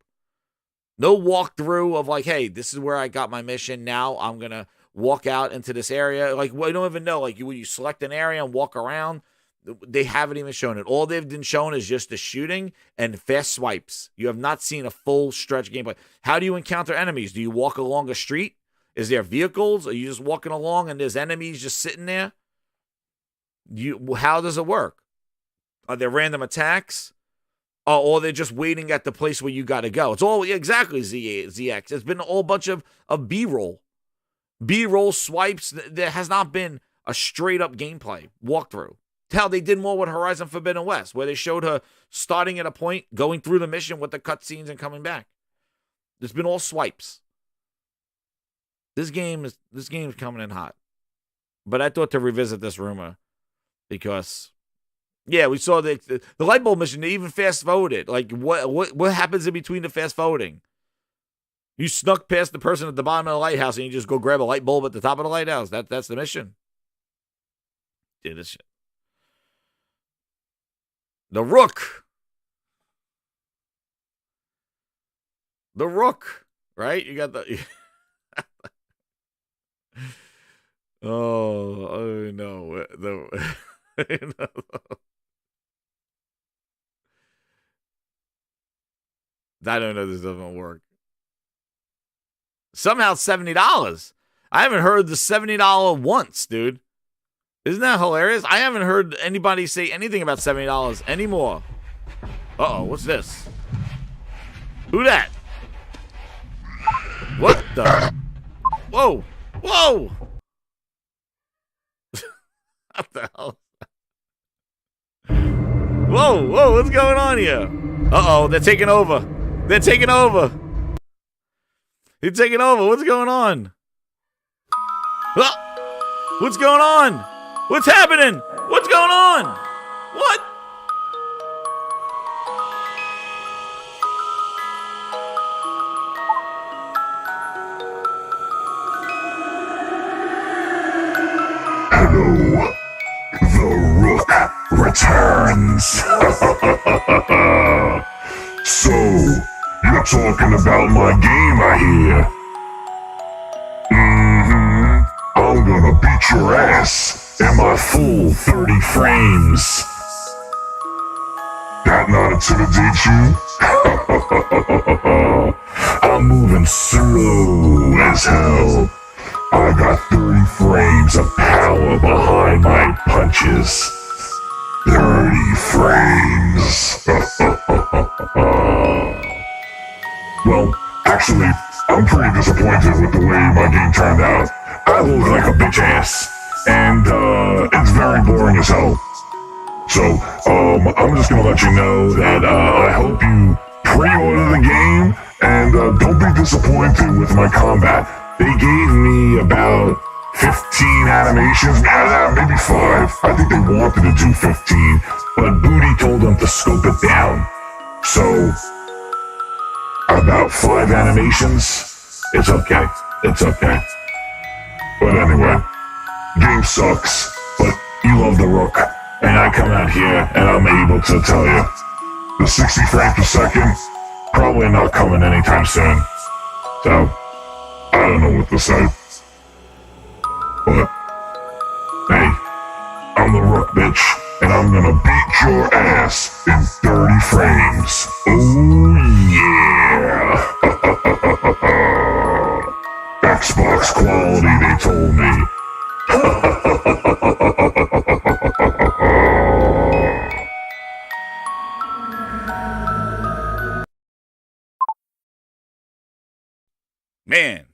No walkthrough of like, hey, this is where I got my mission. Now I'm going to walk out into this area. Like, we don't even know. Like, when you select an area and walk around, they haven't even shown it. All they've been shown is just the shooting and fast swipes. You have not seen a full stretch gameplay. How do you encounter enemies? Do you walk along a street? Is there vehicles? Are you just walking along and there's enemies just sitting there? How does it work? Are there random attacks? Or they're just waiting at the place where you got to go. It's all, exactly, ZX. It's been a whole bunch of B-roll. B-roll swipes. There has not been a straight-up gameplay walkthrough. Hell, they did more with Horizon Forbidden West, where they showed her starting at a point, going through the mission with the cutscenes and coming back. It's been all swipes. This game is coming in hot. But I thought to revisit this rumor because, yeah, we saw the light bulb mission. They even fast forwarded. Like, what happens in between the fast forwarding? You snuck past the person at the bottom of the lighthouse and you just go grab a light bulb at the top of the lighthouse. That's the mission. Yeah, this shit. The Rook. The Rook, right? You got the... oh, no. I don't know if this doesn't work. Somehow $70. I haven't heard the $70 once, dude. Isn't that hilarious? I haven't heard anybody say anything about $70 anymore. Uh-oh, what's this? Who that? What the? Whoa! Whoa! What the hell? Whoa, what's going on here? Uh-oh, they're taking over. They're taking over. They're taking over. What's going on? Ah! What's going on? What's happening? What's going on? What? Hello. The Rook returns. So, you're talking about my game, I hear. I'm gonna beat your ass in my full 30 frames. That not intimidate you? I'm moving slow as hell. I got 30 frames of power behind my punches. 30 frames. turned out. I look like a bitch ass, and it's very boring as hell. So, I'm just gonna let you know that I hope you pre-order the game, and don't be disappointed with my combat. They gave me about 15 animations, maybe 5. I think they wanted to do 15, but Booty told them to scope it down. So, about 5 animations, it's okay. It's okay. But anyway, game sucks, but you love the Rook. And I come out here and I'm able to tell you, the 60 frames per second, probably not coming anytime soon. So, I don't know what to say. But, hey, I'm the Rook, bitch, and I'm gonna beat your ass in 30 frames. Oh yeah! Xbox quality, they told me. Man,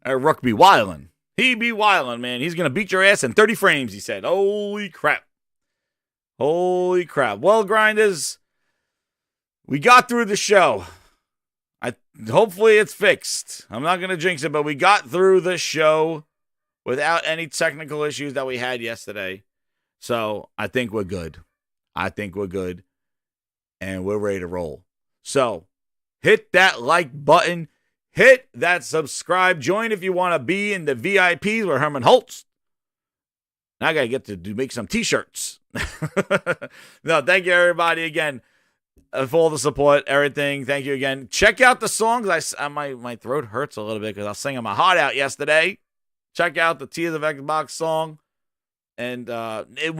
that Rook be wildin'. He be wildin', man. He's going to beat your ass in 30 frames, he said. Holy crap. Holy crap. Well, grinders, we got through the show. Hopefully it's fixed. I'm not going to jinx it, but we got through the show without any technical issues that we had yesterday. So I think we're good. And we're ready to roll. So hit that like button. Hit that subscribe. Join if you want to be in the VIPs with Herman Holtz. Now I got to get to make some t-shirts. No, thank you everybody again for all the support, everything. Thank you again. Check out the songs. My throat hurts a little bit because I was singing my heart out yesterday. Check out the Tears of Xbox song. And it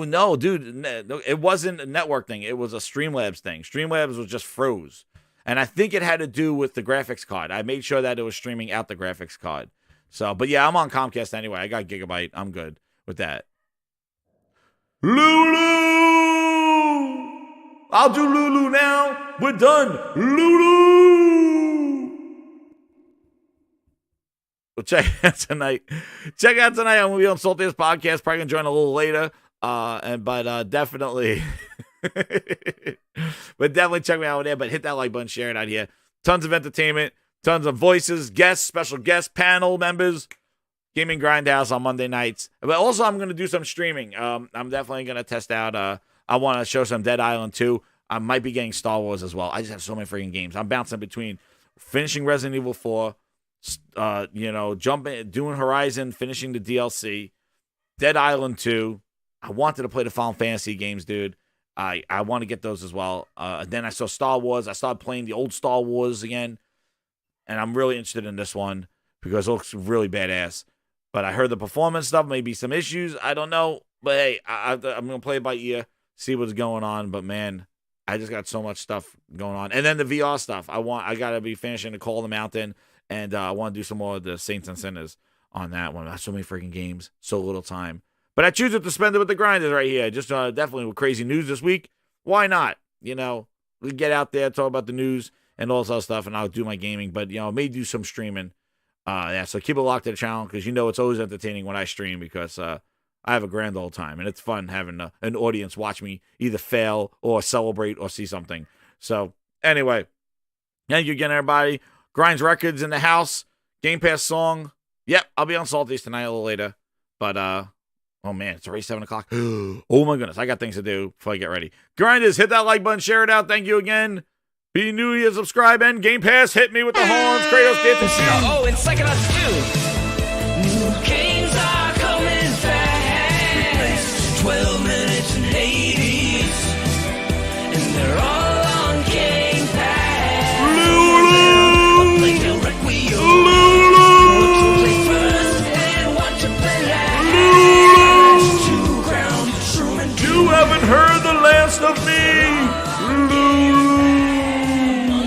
wasn't a network thing. It was a Streamlabs thing. Streamlabs was just froze. And I think it had to do with the graphics card. I made sure that it was streaming out the graphics card. So, but yeah, I'm on Comcast anyway. I got Gigabyte. I'm good with that. Lulu! I'll do Lulu now. We're done. Lulu! Well, check out tonight. I'm going to be on Saltiest Podcast. Probably going to join a little later. But definitely... but definitely check me out over there. But hit that like button, share it out here. Tons of entertainment, tons of voices, guests, special guests, panel members, Gaming Grindhouse on Monday nights. But also, I'm going to do some streaming. I'm definitely going to test out. I want to show some Dead Island 2. I might be getting Star Wars as well. I just have so many freaking games. I'm bouncing between finishing Resident Evil 4, jumping, doing Horizon, finishing the DLC, Dead Island 2. I wanted to play the Final Fantasy games, dude. I want to get those as well. Then I saw Star Wars. I started playing the old Star Wars again. And I'm really interested in this one because it looks really badass. But I heard the performance stuff, maybe some issues. I don't know. But hey, I'm going to play it by ear, see what's going on. But man, I just got so much stuff going on. And then the VR stuff. I got to be finishing the Call of the Mountain. And I want to do some more of the Saints and Sinners on that one. That's so many freaking games, so little time. But I choose to spend it with the grinders right here. Just definitely with crazy news this week. Why not? We get out there, talk about the news and all this other stuff, and I'll do my gaming. But, I may do some streaming. So keep it locked to the channel because it's always entertaining when I stream because I have a grand old time. And it's fun having an audience watch me either fail or celebrate or see something. So, anyway, thank you again, everybody. Grinds Records in the house. Game Pass song. Yep, I'll be on Salties tonight a little later. But, oh, man, it's already 7 o'clock. Oh, my goodness. I got things to do before I get ready. Grinders, hit that like button. Share it out. Thank you again. Be new here, subscribe, and Game Pass. Hit me with the horns. Kratos did the show. Oh, and second us too.